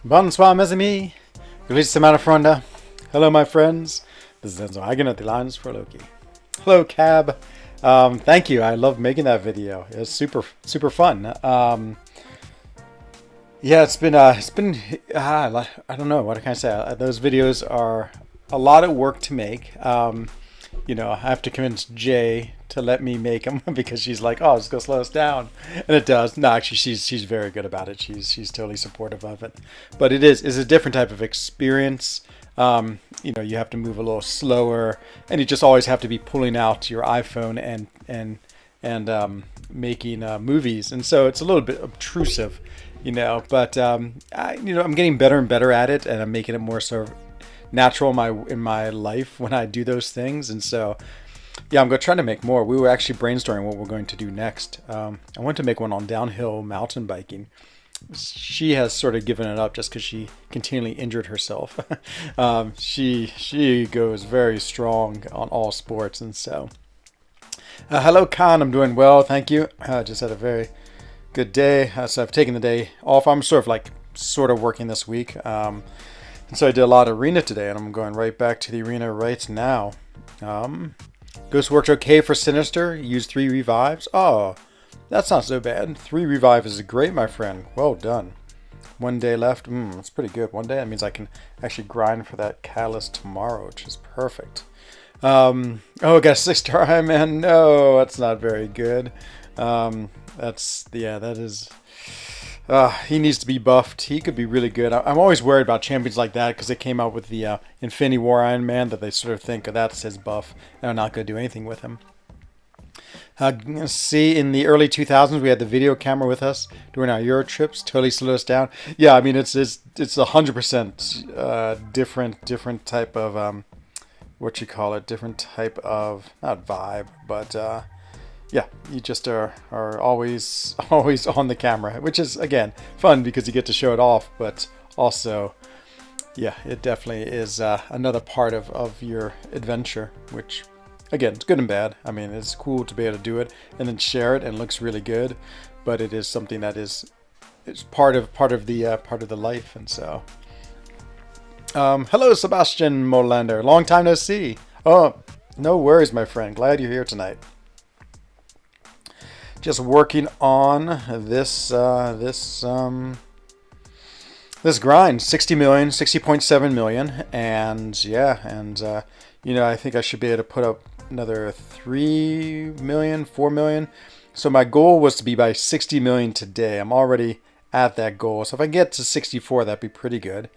Bonsoir, mes amis. Release semana fronda. Hello, my friends. This is Enzo Hagen at the Lines for Loki. Hello, Cab. Thank you. I love making that video. It's super fun. Yeah, it's been I don't know what can I say. Those videos are a lot of work to make. I have to convince Jay to let me make them because she's like, "Oh, it's gonna slow us down," and it does. No, actually, she's very good about it. She's totally supportive of it. But it's a different type of experience. You have to move a little slower, and you just always have to be pulling out your iPhone and making movies, and so it's a little bit obtrusive, But I'm getting better and better at it, and I'm making it more sort of natural in my life when I do those things, and so yeah, I'm going to try to make more. We were actually brainstorming what we're going to do next. I want to make one on downhill mountain biking. She has sort of given it up just because she continually injured herself. She goes very strong on all sports, and so hello, Khan. I'm doing well, thank you. Just had a very good day. So I've taken the day off. I'm sort of working this week. And so I did a lot of arena today, and I'm going right back to the arena right now. Ghost worked okay for Sinister. Used 3 revives. Oh, that's not so bad. 3 revive is great, my friend. Well done. 1 day left. That's pretty good. 1 day. That means I can actually grind for that catalyst tomorrow, which is perfect. Oh, got a 6-star Iron Man. No, that's not very good. That is. He needs to be buffed. He could be really good. I'm always worried about champions like that because they came out with the Infinity War Iron Man that they sort of think that's his buff and are not going to do anything with him. Let's see, in the early 2000s, we had the video camera with us during our Euro trips. Totally slowed us down. Yeah, I mean, it's 100% different type of, different type of, not vibe, but yeah, you just are always on the camera, which is, again, fun because you get to show it off, but also, yeah, it definitely is another part of your adventure, which, again, it's good and bad. I mean, it's cool to be able to do it and then share it, and it looks really good, but it is something that it's part of the life, and so. Hello, Sebastian Molander. Long time no see. Oh, no worries, my friend. Glad you're here tonight. Just working on this grind, 60 million, 60.7 million, and yeah, I think I should be able to put up another 3 million, 4 million. So my goal was to be by 60 million today. I'm already at that goal. So if I get to 64, that'd be pretty good.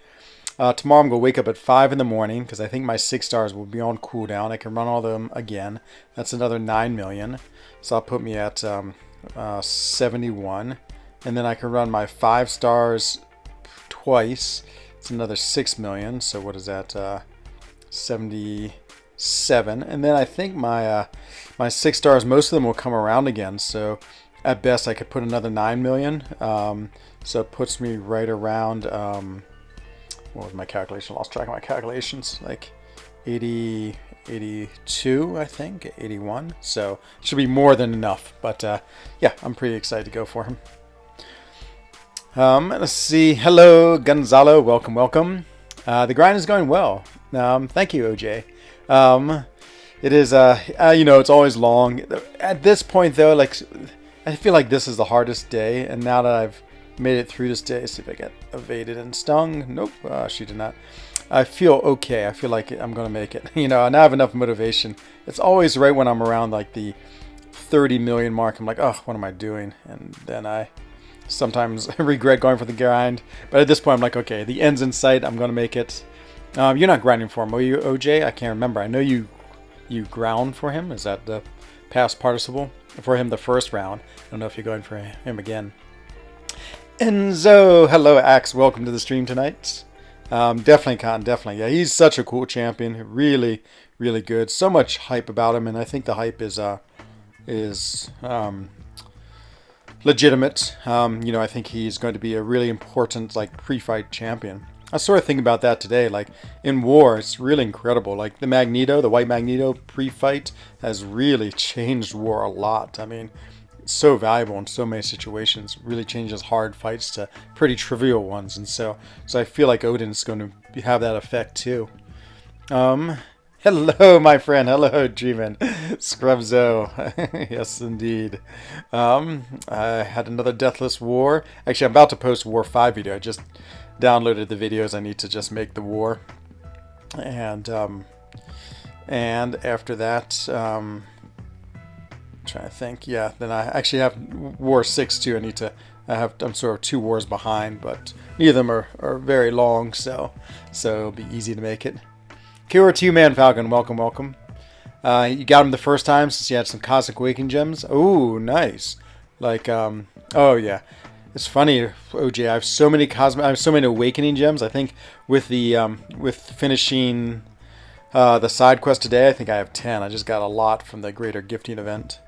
Tomorrow I'm going to wake up at 5 in the morning because I think my 6 stars will be on cooldown. I can run all of them again. That's another 9 million. So that'll put me at 71. And then I can run my 5 stars twice. It's another 6 million. So what is that? 77. And then I think my 6 stars, most of them will come around again. So at best I could put another 9 million. So it puts me right around... what was my calculation? Lost track of my calculations. Like 80, 82, I think, 81. So it should be more than enough. But yeah, I'm pretty excited to go for him. Let's see. Hello, Gonzalo. Welcome. The grind is going well. Thank you, OJ. It is, it's always long. At this point, though, like, I feel like this is the hardest day. And now that I've made it through this day, see if I get evaded and stung. Nope, she did not. I feel okay. I feel like I'm going to make it. And I have enough motivation. It's always right when I'm around like the 30 million mark. I'm like, oh, what am I doing? And then I sometimes regret going for the grind. But at this point, I'm like, okay, the end's in sight. I'm going to make it. You're not grinding for him, are you, OJ? I can't remember. I know you ground for him. Is that the past participle? For him the first round. I don't know if you're going for him again. Enzo, hello Axe, welcome to the stream tonight. Definitely, Cotton, definitely. Yeah, he's such a cool champion. Really, really good. So much hype about him, and I think the hype is legitimate. I think he's going to be a really important pre-fight champion. I was sort of thinking about that today. Like in war, it's really incredible. Like the White Magneto pre-fight has really changed war a lot. I mean, so valuable in so many situations. Really changes hard fights to pretty trivial ones, and so I feel like Odin's going to have that effect too. Hello, my friend. Hello, Dreamin. Scrubzo. Yes, indeed. I had another Deathless War. Actually, I'm about to post War 5 video. I just downloaded the videos. I need to just make the war. And after that, I'm trying to think. Yeah, then I actually have War 6 too. I'm sort of 2 wars behind, but neither of them are very long, so it'll be easy to make it. Kira 2-Man Falcon, welcome, welcome. You got him the first time since you had some Cosmic Waking gems. Oh, nice. Like, oh yeah. It's funny, OJ. I have so many Awakening gems. I think with the with finishing the side quest today, I think I have 10. I just got a lot from the Greater Gifting event.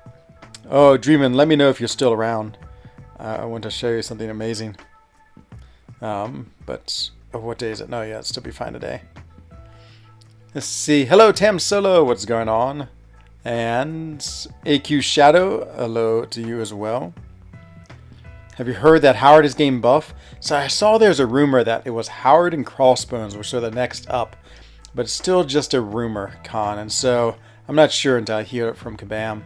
Oh, Dreamin', let me know if you're still around. I want to show you something amazing. But what day is it? No, yeah, it'll still be fine today. Let's see. Hello, Tam Solo. What's going on? And AQ Shadow. Hello to you as well. Have you heard that Howard is getting buff? So I saw there's a rumor that it was Howard and Crossbones, which are the next up. But it's still just a rumor, Con. And so I'm not sure until I hear it from Kabam.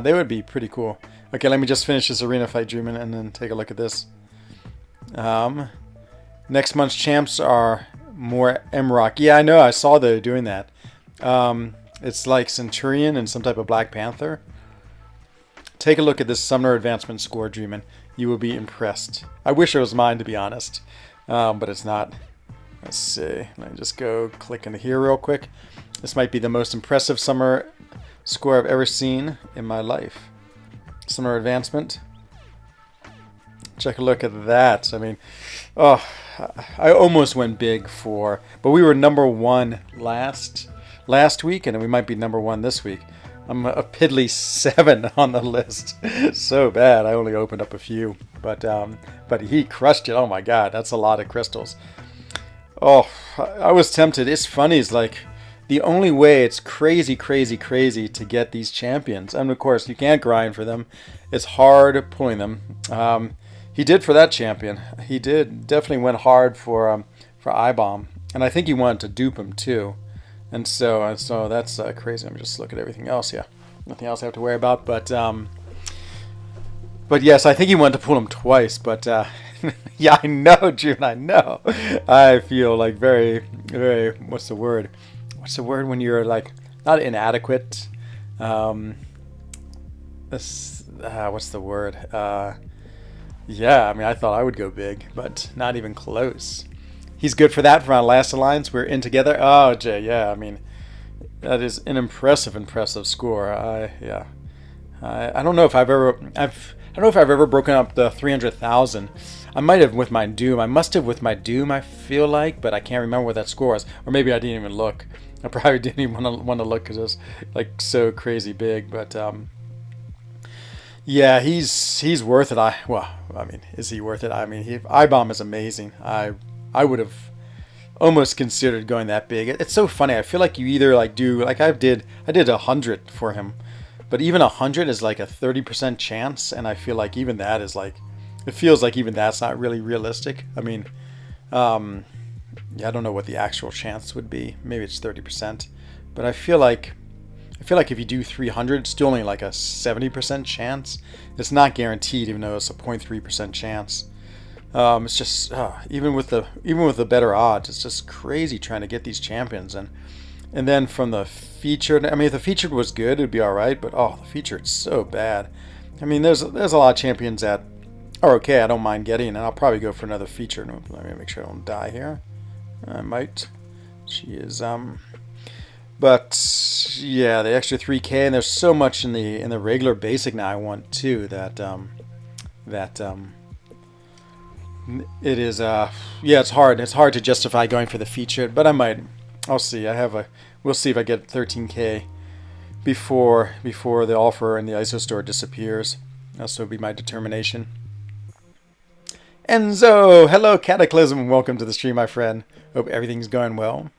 They would be pretty cool. Okay, let me just finish this arena fight, Dreamin', and then take a look at this. Next month's champs are more M-Rock. Yeah, I know. I saw they're doing that. It's like Centurion and some type of Black Panther. Take a look at this Summoner Advancement score, Dreamin'. You will be impressed. I wish it was mine, to be honest. But it's not. Let's see. Let me just go click into here real quick. This might be the most impressive summer score I've ever seen in my life. Summer Advancement. Check a look at that. I mean, oh, I almost went big but we were #1 last week, and we might be #1 this week. I'm a piddly 7 on the list. So bad. I only opened up a few, but he crushed it. Oh my God, that's a lot of crystals. Oh, I was tempted. It's funny. It's like the only way. It's crazy to get these champions, and of course you can't grind for them. It's hard pulling them. He did for that champion. He definitely went hard for I-Bomb, and I think he wanted to dupe him too. And so that's crazy. Let me just look at everything else. Yeah, nothing else I have to worry about. But yes, I think he wanted to pull him twice. But yeah, I know, June. I know. I feel like very. What's the word? What's the word when you're like not inadequate? What's the word? Yeah, I mean, I thought I would go big, but not even close. He's good for that for our last alliance. We're in together. Oh, Jay, yeah. I mean, that is an impressive score. I don't know if I've ever broken up the 300,000. I might have with my Doom. I must have with my Doom, I feel like, but I can't remember what that score was. Or maybe I didn't even look. I probably didn't even want to look because it was like so crazy big. But yeah, he's worth it. I mean, is he worth it? I mean, I-Bomb is amazing. I would have almost considered going that big. It's so funny. I feel like you either like do like I did 100 for him, but even 100 is like a 30% chance, and I feel like even that is like, it feels like even that's not really realistic. I mean, yeah, I don't know what the actual chance would be. Maybe it's 30%, but I feel like if you do 300, it's still only like a 70% chance. It's not guaranteed, even though it's a 0.3% chance. It's just even with the better odds, it's just crazy trying to get these champions. And then from the featured, I mean, if the featured was good, it'd be all right. But oh, the featured's so bad. I mean, there's a lot of champions that are okay. I don't mind getting, and I'll probably go for another featured. Let me make sure I don't die here. I might. She is But yeah, the extra 3K, and there's so much in the regular basic now I want too that it is yeah, it's hard to justify going for the featured, but I'll see. We'll see if I get 13K before the offer in the ISO store disappears. That's will be my determination. Enzo, hello Cataclysm, welcome to the stream, my friend. Hope everything's going well.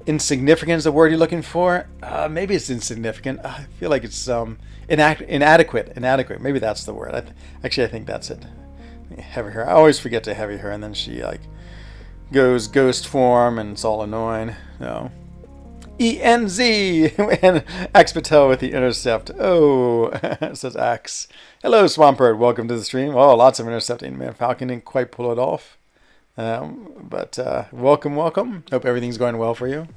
Insignificant is the word you're looking for. Maybe it's insignificant. I feel like it's inadequate. Inadequate. Maybe that's the word. Actually, I think that's it. Heavy her. I always forget to heavy her, and then she like goes ghost form, and it's all annoying. No. ENZ and Axe Patel with the intercept. Oh, says Axe. Hello, Swampert. Welcome to the stream. Oh, lots of intercepting. Man, Falcon didn't quite pull it off. But welcome, welcome. Hope everything's going well for you.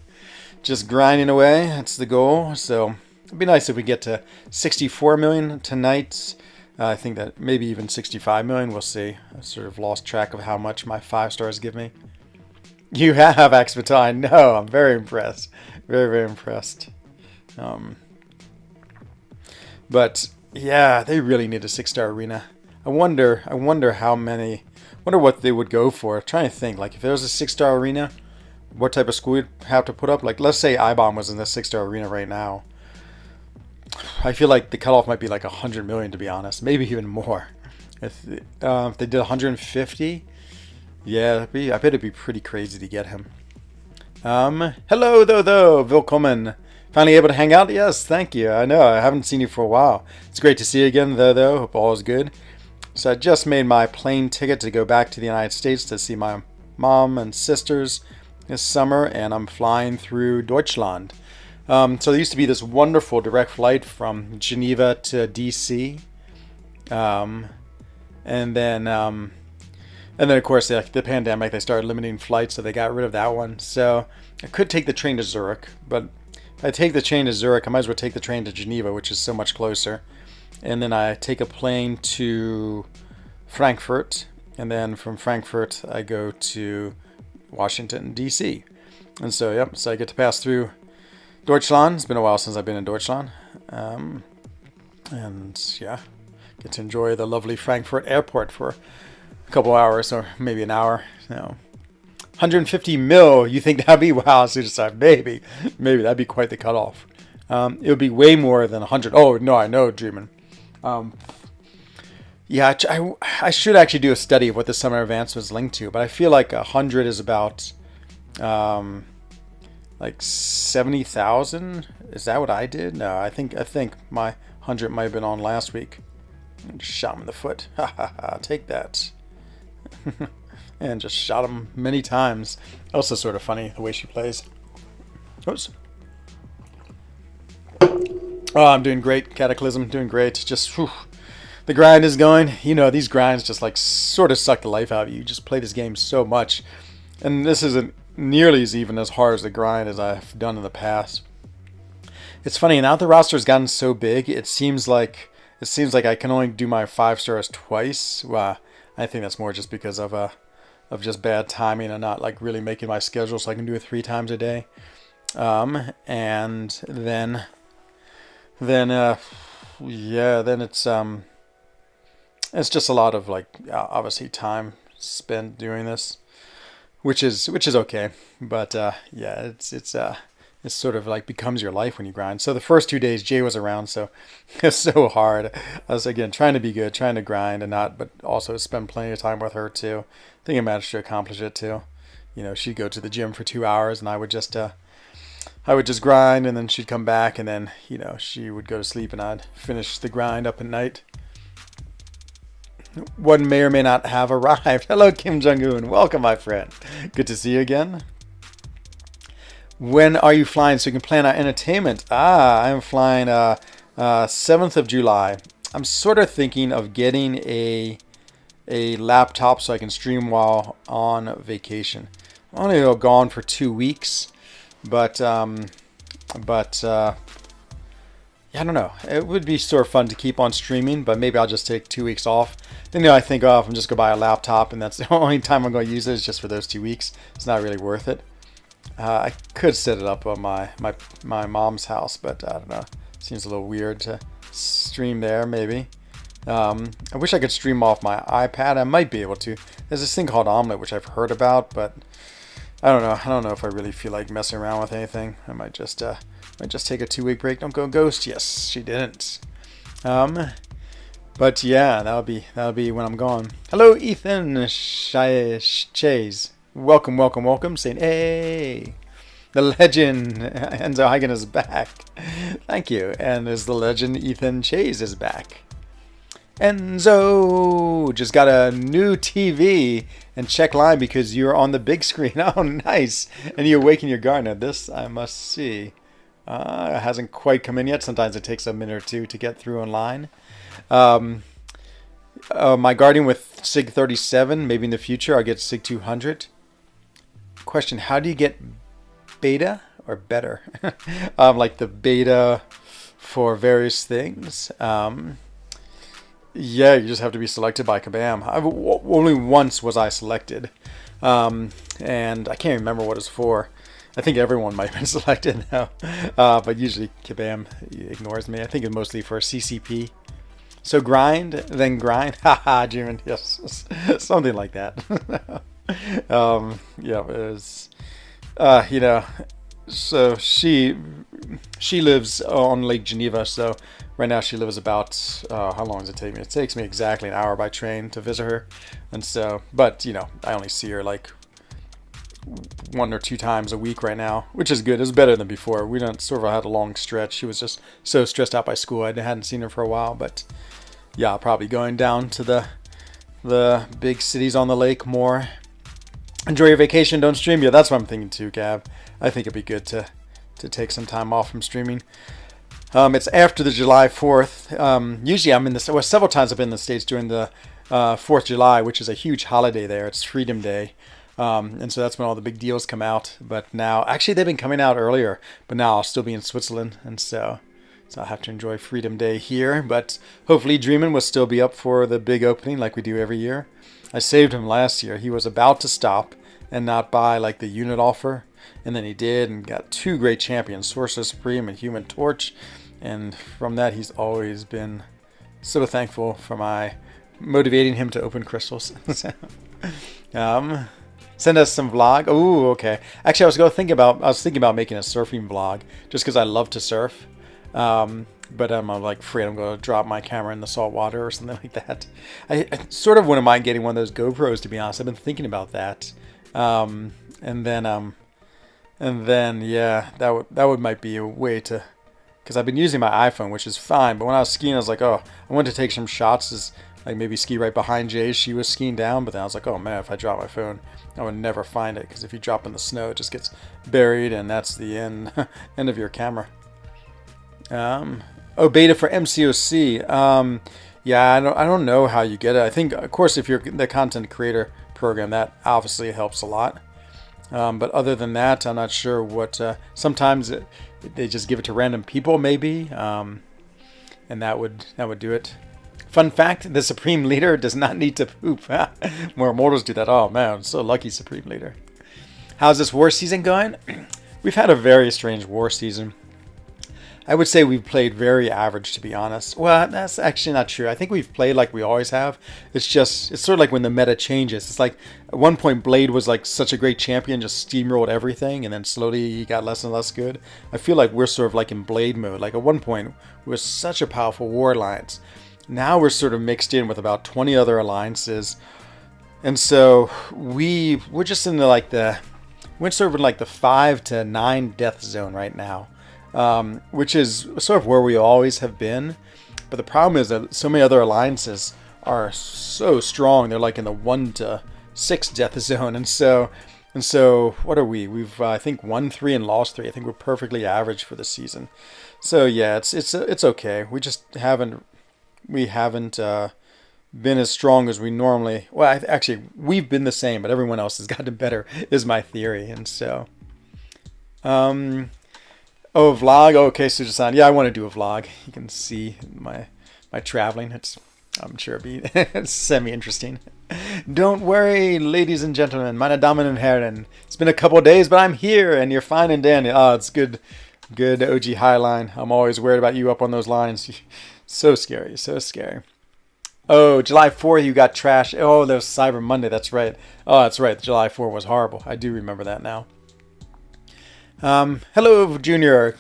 Just grinding away. That's the goal. So it'd be nice if we get to 64 million tonight. I think that maybe even 65 million. We'll see. I sort of lost track of how much my 5 stars give me. You have Axe Patel. I know. I'm very impressed. Very, very impressed. But yeah, they really need a 6-star arena. I wonder how many. Wonder what they would go for. I'm trying to think, like if there was a 6-star arena, what type of school you'd have to put up. Like let's say IBOM was in the 6-star arena right now. I feel like the cutoff might be like 100 million, to be honest. Maybe even more. If they did 150, yeah, I bet it'd be pretty crazy to get him. Hello, though. Willkommen. Finally able to hang out? Yes, thank you. I know, I haven't seen you for a while. It's great to see you again, though. Hope all is good. So I just made my plane ticket to go back to the United States to see my mom and sisters this summer, and I'm flying through Deutschland. So there used to be this wonderful direct flight from Geneva to DC. And then of course, the pandemic, they started limiting flights, so they got rid of that one. So I could take the train to Zurich, but if I take the train to Zurich, I might as well take the train to Geneva, which is so much closer. And then I take a plane to Frankfurt, and then from Frankfurt I go to Washington, D.C. And so, yep, so I get to pass through Deutschland. It's been a while since I've been in Deutschland. And yeah, get to enjoy the lovely Frankfurt airport for a couple hours, or maybe an hour. 150 mil, you think that'd be, wow, Suicide, maybe that'd be quite the cutoff. It would be way more than 100. Oh, no, I know, Dreamin'. Yeah, I should actually do a study of what the summer advance was linked to, but I feel like 100 is about like 70,000. Is that what I did? No, I think my 100 might have been on last week. I just shot him in the foot. Ha ha ha! Take that. And just shot him many times. Also, sort of funny the way she plays. Oops. Oh, I'm doing great, Cataclysm. Doing great. Just whew, the grind is going. You know, these grinds just like sort of suck the life out of you. You just play this game so much, and this isn't nearly even as hard as the grind as I've done in the past. It's funny, now the roster has gotten so big, it seems like I can only do my 5 stars twice. Well, I think that's more just because of just bad timing and not like really making my schedule so I can do it 3 times a day. And then it's just a lot of like obviously time spent doing this, which is okay. But yeah, it's sort of like becomes your life when you grind. So the first 2 days Jay was around, so it's so hard. I was again trying to be good, trying to grind and not, but also spend plenty of time with her too. I think I managed to accomplish it too. You know, she'd go to the gym for 2 hours, and I would just grind, and then she'd come back, and then she would go to sleep, and I'd finish the grind up at night. One may or may not have arrived. Hello, Kim Jong-un. Welcome, my friend. Good to see you again. When are you flying so you can plan our entertainment? I'm flying 7th of July. I'm sort of thinking of getting a laptop so I can stream while on vacation. I'm only gone for 2 weeks, but yeah, I don't know. It would be sort of fun to keep on streaming, but maybe I'll just take 2 weeks off. Then I think, oh, if I'm just going to buy a laptop and that's the only time I'm going to use it is just for those 2 weeks, it's not really worth it. I could set it up on my mom's house, but I don't know. Seems a little weird to stream there, maybe. I wish I could stream off my iPad. I might be able to. There's this thing called Omelette, which I've heard about, but I don't know. I don't know if I really feel like messing around with anything. I might just take a 2-week break. Don't go ghost. Yes, she didn't. But yeah, that'll be when I'm gone. Hello, Ethan Chase. Welcome. Saying hey. The legend Enzo Hagen is back. Thank you. And is the legend Ethan Chase is back. Enzo just got a new TV and check line because you're on the big screen. Oh, nice. And you awaken your gardener. This I must see. It hasn't quite come in yet. Sometimes it takes a minute or two to get through online. My Guardian with SIG 37. Maybe in the future I'll get SIG 200. Question, how do you get beta or better? Like the beta for various things. Yeah, you just have to be selected by Kabam. Only once was I selected. And I can't remember what it's for. I think everyone might have been selected now. But usually Kabam ignores me. I think it's mostly for CCP. So grind, then grind. Haha, Jimin. Yes. Something like that. Yeah, it was, so she lives on Lake Geneva. So right now she lives about, how long does it take me? It takes me exactly an hour by train to visit her. And so, but, I only see her like 1 or 2 times a week right now, which is good. It's better than before. We don't sort of had a long stretch. She was just so stressed out by school. I hadn't seen her for a while, but yeah, probably going down to the big cities on the lake more. Enjoy your vacation. Don't stream. Yeah, that's what I'm thinking too, Gab. I think it'd be good to take some time off from streaming. It's after the July 4th. Usually I'm in the, well, several times I've been in the States during the 4th of July, which is a huge holiday there. It's Freedom Day. And so that's when all the big deals come out. But now, actually they've been coming out earlier, but now I'll still be in Switzerland. And so I'll have to enjoy Freedom Day here. But hopefully Dreamin' will still be up for the big opening like we do every year. I saved him last year. He was about to stop and not buy like the unit offer. And then he did and got 2 great champions, Sorcerer Supreme and Human Torch. And from that, he's always been so thankful for my motivating him to open crystals. Send us some vlog. Oh, okay. Actually, I was thinking about making a surfing vlog just because I love to surf. But I'm like afraid I'm going to drop my camera in the salt water or something like that. I sort of wouldn't mind getting one of those GoPros, to be honest. I've been thinking about that. And then yeah, that would might be a way to, because I've been using my iPhone, which is fine. But when I was skiing, I was like, oh, I wanted to take some shots, like maybe ski right behind Jay. She was skiing down, but then I was like, oh man, if I drop my phone, I would never find it, because if you drop in the snow, it just gets buried, and that's the end of your camera. Beta for MCOC. Yeah, I don't know how you get it. I think, of course, if you're the content creator program, that obviously helps a lot. But other than that, I'm not sure what. Sometimes they just give it to random people, maybe, and that would do it. Fun fact: the Supreme Leader does not need to poop. More mortals do that. Oh man, I'm so lucky, Supreme Leader. How's this war season going? We've had a very strange war season. I would say we've played very average, to be honest. Well, that's actually not true. I think we've played like we always have. It's sort of like when the meta changes. It's like at one point Blade was like such a great champion, just steamrolled everything, and then slowly he got less and less good. I feel like we're sort of like in Blade mode. Like at one point we were such a powerful war alliance. Now we're sort of mixed in with about 20 other alliances. And so we're just in we're sort of in like the 5 to 9 death zone right now. Which is sort of where we always have been. But the problem is that so many other alliances are so strong. They're like in the 1 to 6 death zone. And so what are we? We've, I think, won 3 and lost 3. I think we're perfectly average for the season. So yeah, it's okay. We just haven't been as strong as we normally. Well, actually, we've been the same, but everyone else has gotten better, is my theory. And so, oh, vlog. Oh, okay, Sujisan. Yeah, I want to do a vlog. You can see my traveling. I'm sure it'll be semi-interesting. Don't worry, ladies and gentlemen. Meine Damen und Herren. It's been a couple of days, but I'm here, and you're fine and dandy. Oh, it's good. Good OG Highline. I'm always worried about you up on those lines. So scary. So scary. Oh, July 4th, you got trash. Oh, that was Cyber Monday. That's right. Oh, that's right. July 4th was horrible. I do remember that now. Hello, Junior.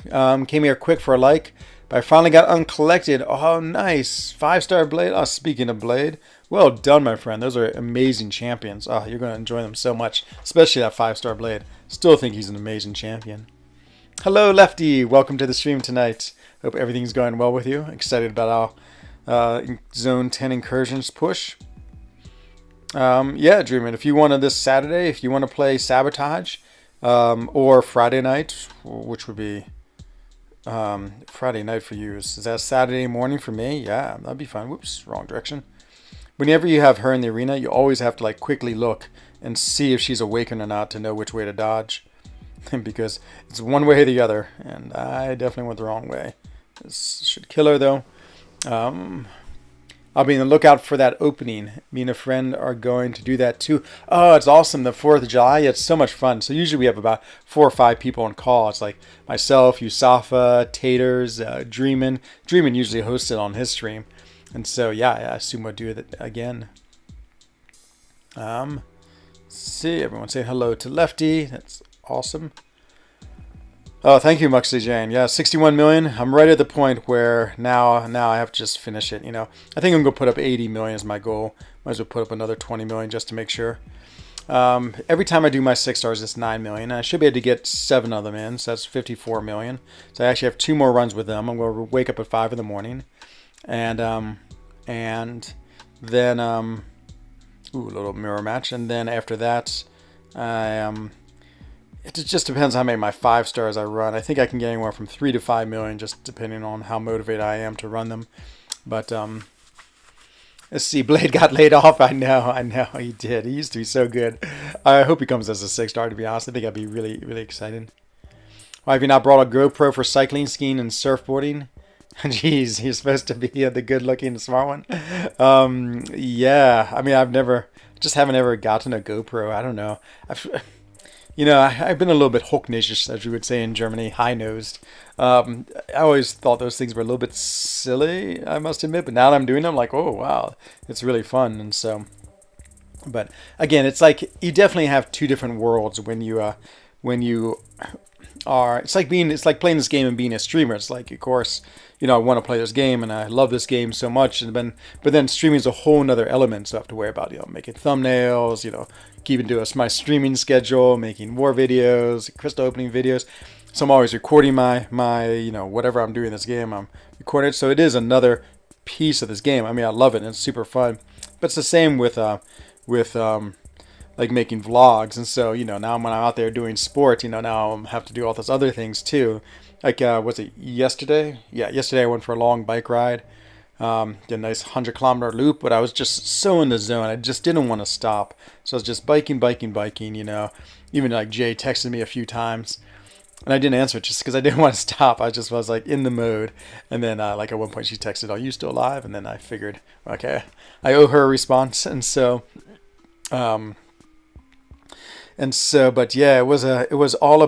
Came here quick for a like, But I finally got uncollected. Oh, nice. 5-star Blade. Oh, speaking of Blade, well done, my friend. Those are amazing champions. Oh, you're going to enjoy them so much, especially that 5-star Blade. Still think he's an amazing champion. Hello, Lefty. Welcome to the stream tonight. Hope everything's going well with you. Excited about our Zone 10 Incursions push. Yeah, Dreamin', if you want to this Saturday, if you want to play Sabotage, or Friday night, which would be Friday night for you. Is that Saturday morning for me? Yeah, that'd be fun. Whoops, wrong direction. Whenever you have her in the arena, you always have to like quickly look and see if she's awakened or not to know which way to dodge. Because it's one way or the other, and I definitely went the wrong way. This should kill her though. I'll be on the lookout for that opening. Me and a friend are going to do that too. Oh, it's awesome. The 4th of July. It's so much fun. So usually we have about 4 or 5 people on call. It's like myself, Yusafa, Taters, Dreamin'. Dreamin' usually hosts it on his stream. And so, yeah, I assume we'll do it again. See, everyone say hello to Lefty. That's awesome. Oh, thank you, Muxley Jane. Yeah, 61 million. I'm right at the point where now I have to just finish it. You know, I think I'm gonna put up 80 million as my goal. Might as well put up another 20 million just to make sure. Every time I do my 6 stars, it's 9 million. I should be able to get 7 of them in, so that's 54 million. So I actually have 2 more runs with them. I'm gonna wake up at 5 in the morning, and then ooh, a little mirror match, and then after that, it just depends how many of my 5 stars I run. I think I can get anywhere from 3 to 5 million, just depending on how motivated I am to run them. But let's see, Blade got laid off. I know he did. He used to be so good. I hope he comes as a 6-star. To be honest, I think I'd be really, really excited. Why have you not brought a GoPro for cycling, skiing, and surfboarding? Jeez, he's supposed to be the good-looking, smart one. Yeah, I mean, I've haven't ever gotten a GoPro. I don't know. You know, I've been a little bit hochnacious, as we would say in Germany, high-nosed. I always thought those things were a little bit silly, I must admit. But now that I'm doing them, I'm like, oh, wow, it's really fun. And so, but again, it's like you definitely have 2 different worlds when you are. It's like playing this game and being a streamer. It's like, of course, you know, I want to play this game and I love this game so much, but then streaming is a whole nother element, so I have to worry about, you know, making thumbnails, you know, keeping to my streaming schedule, making war videos, crystal opening videos. So I'm always recording my you know, whatever I'm doing in this game, I'm recording it. So it is another piece of this game. I mean, I love it and it's super fun. But it's the same with like making vlogs. And so, you know, now when I'm out there doing sports, you know, now I have to do all those other things too. Like, was it yesterday? Yeah, yesterday I went for a long bike ride. Did a nice 100-kilometer loop, but I was just so in the zone. I just didn't want to stop. So I was just biking, you know. Even like Jay texted me a few times. And I didn't answer it just because I didn't want to stop. I just was like in the mode. And then like at one point she texted, "Are you still alive?" And then I figured, okay, I owe her a response. And so, but yeah, it was just all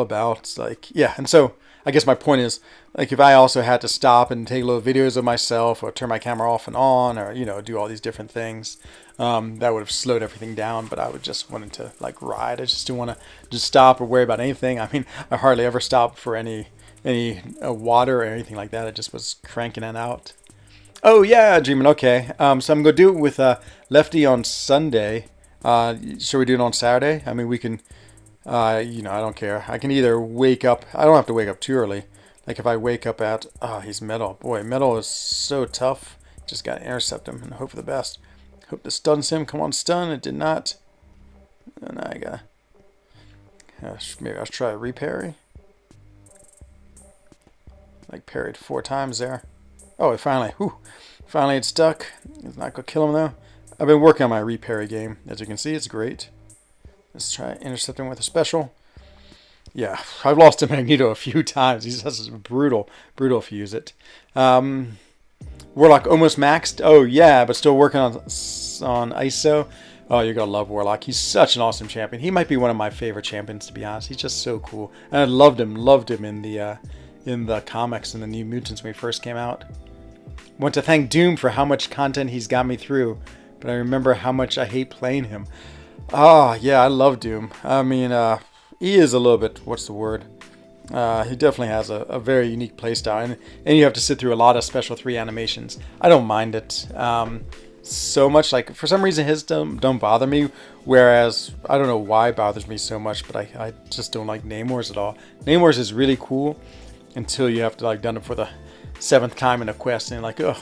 about like, yeah. And so I guess my point is, like, if I also had to stop and take little videos of myself or turn my camera off and on, or, you know, do all these different things, that would have slowed everything down. But I would just wanted to like ride. I just didn't want to just stop or worry about anything. I mean, I hardly ever stopped for any water or anything like that. I just was cranking it out. Oh yeah, Dreamin'. Okay. So I'm gonna do it with Lefty on Sunday. Should we do it on Saturday? I mean, we can. You know, I don't care. I can either wake up. I don't have to wake up too early. Like if I wake up at, he's Metal. Boy, Metal is so tough. Just got to intercept him and hope for the best. Hope this stuns him. Come on, stun. It did not. And I gotta. Maybe I'll try a reparry. Like parried 4 times there. Oh, it finally. Finally it stuck. It's not gonna kill him though. I've been working on my reparry game. As you can see, it's great. Let's try intercepting with a special. Yeah, I've lost to Magneto a few times. He's just brutal if you use it. Warlock almost maxed. Oh yeah, but still working on ISO. Oh, you're gonna love Warlock. He's such an awesome champion. He might be one of my favorite champions, to be honest. He's just so cool, and I loved him in the comics and the New Mutants when he first came out. Want to thank Doom for how much content he's got me through, but I remember how much I hate playing him. Yeah, I love Doom. I mean, he is a little bit, what's the word? He definitely has a very unique playstyle, and you have to sit through a lot of special 3 animations. I don't mind it so much. Like, for some reason, his don't bother me, whereas I don't know why it bothers me so much, but I just don't like Namor's at all. Namor's is really cool until you have to, like, done it for the 7th time in a quest, and you're like, ugh.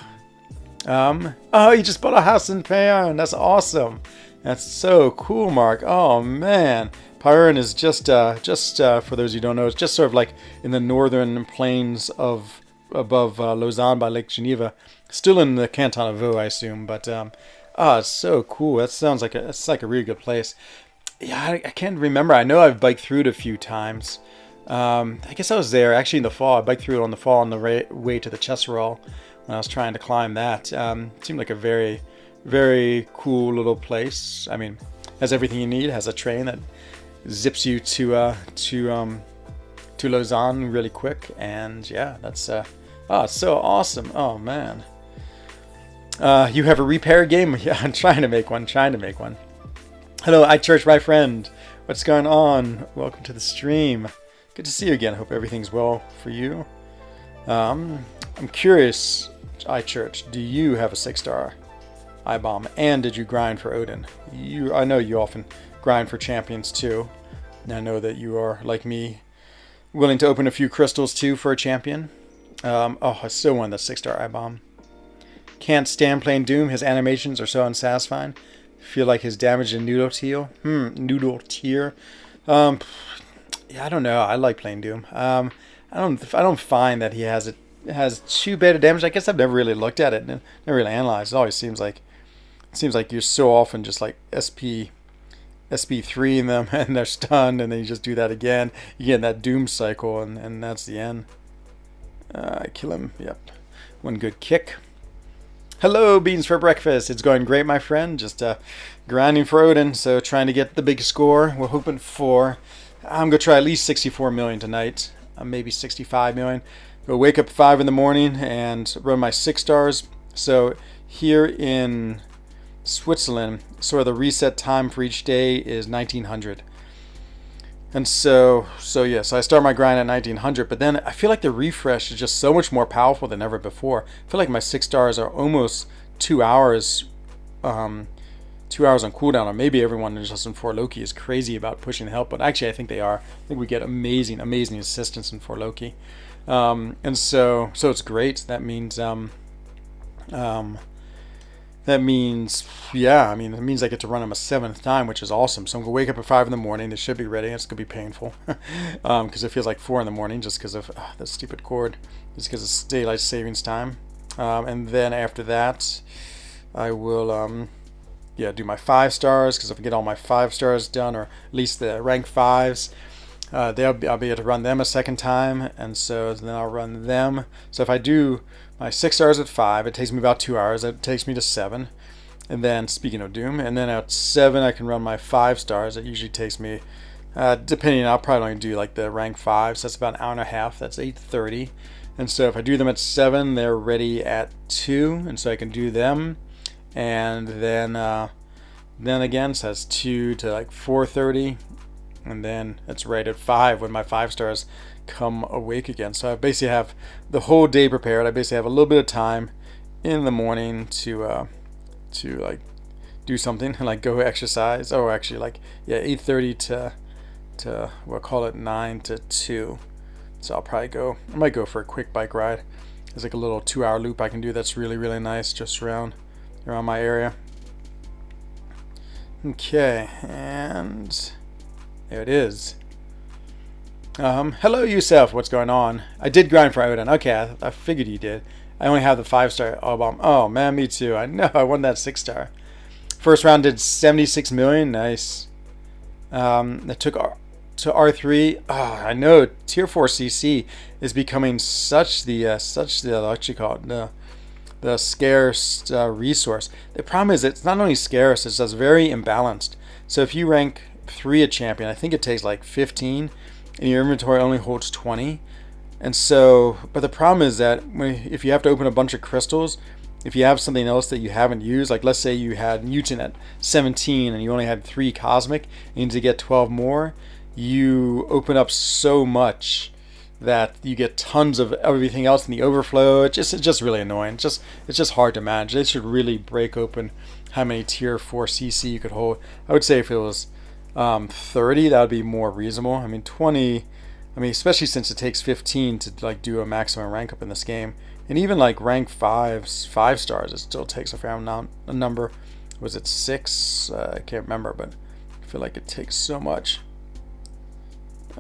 Oh, you just bought a house in Payan. That's awesome. That's so cool, Mark. Oh, man. Payan is just for those who don't know, it's just sort of like in the northern plains of above Lausanne by Lake Geneva. Still in the canton of Vaud, I assume. But, it's so cool. That sounds like it's like a really good place. Yeah, I can't remember. I know I've biked through it a few times. I guess I was there actually in the fall. I biked through it on the fall on the way to the Chesserol when I was trying to climb that. It seemed like a very, very cool little place. I mean, has everything you need. Has a train that zips you to Lausanne really quick, and yeah, that's it's so awesome. Oh man, you have a repair game? Yeah, I'm trying to make one. Hello, iChurch, my friend. What's going on? Welcome to the stream. Good to see you again. Hope everything's well for you. I'm curious, iChurch, do you have a 6-star I-bomb? And did you grind for Odin? I know you often grind for champions too. And I know that you are, like me, willing to open a few crystals too for a champion. I still want that 6-star I-bomb. Can't stand playing Doom. His animations are so unsatisfying. Feel like his damage in Noodle Tier. Yeah, I don't know. I like playing Doom. I don't find that he has too bad a damage. I guess I've never really looked at it and never really analyzed. It always seems like you're so often just like SP3 in them and they're stunned, and then you just do that again. You get in that Doom cycle, and that's the end. I kill him. Yep. One good kick. Hello, beans for breakfast. It's going great, my friend. Just grinding for Odin, so trying to get the big score. We're hoping for... I'm going to try at least 64 million tonight. Maybe 65 million. Go wake up at 5 in the morning and run my 6 stars. So here in Switzerland, sort of the reset time for each day is 1900. And so I start my grind at 1900, but then I feel like the refresh is just so much more powerful than ever before. I feel like my 6 stars are almost 2 hours, 2 hours on cooldown, or maybe everyone just in 4 Loki is crazy about pushing the help, but actually I think they are. I think we get amazing assistance in 4 Loki. And so it's great. That means it means I get to run them a 7th time, which is awesome. So I'm gonna wake up at 5 in the morning. It should be ready. It's gonna be painful because it feels like 4 in the morning just because of that stupid cord, just because it's daylight savings time. And then after that, I will do my 5 stars, because if I get all my 5 stars done, or at least the rank 5s, I'll be able to run them a 2nd time, and so then I'll run them. So if I do my 6 stars at 5, it takes me about 2 hours. It takes me to 7, and then speaking of Doom, and then at 7 I can run my 5 stars. It usually takes me, depending, I'll probably only do like the rank 5, so that's about an hour and a half. That's 8:30, and so if I do them at 7, they're ready at 2, and so I can do them, and then again, so that's 2 to like 4:30. And then it's right at 5 when my 5 stars come awake again. So I basically have the whole day prepared. I basically have a little bit of time in the morning to like do something, like go exercise. Oh, actually, like 8:30 to we'll call it 9 to 2. So I might go for a quick bike ride. There's like a little 2-hour loop I can do. That's really, really nice, just around my area. Okay, and there it is. Hello, Yusef. What's going on? I did grind for Odin. Okay, I figured you did. I only have the 5-star bomb. Oh man, me too. I know. I won that 6-star. First round did 76 million. Nice. That took to R3. I know. Tier 4 CC is becoming such the what you call it, the scarce resource. The problem is it's not only scarce, it's just very imbalanced. So if you rank 3 a champion, I think it takes like 15, and your inventory only holds 20. And so, but the problem is that if you have to open a bunch of crystals, if you have something else that you haven't used, like let's say you had mutant at 17 and you only had 3 cosmic, and you need to get 12 more, you open up so much that you get tons of everything else in the overflow. It's just really annoying. It's just hard to manage. They should really break open how many tier 4 CC you could hold. I would say if it was 30, that would be more reasonable. I mean 20. I mean, especially since it takes 15 to like do a maximum rank up in this game, and even like rank 5 stars, it still takes a fair amount. A number, was it 6? I can't remember, but I feel like it takes so much.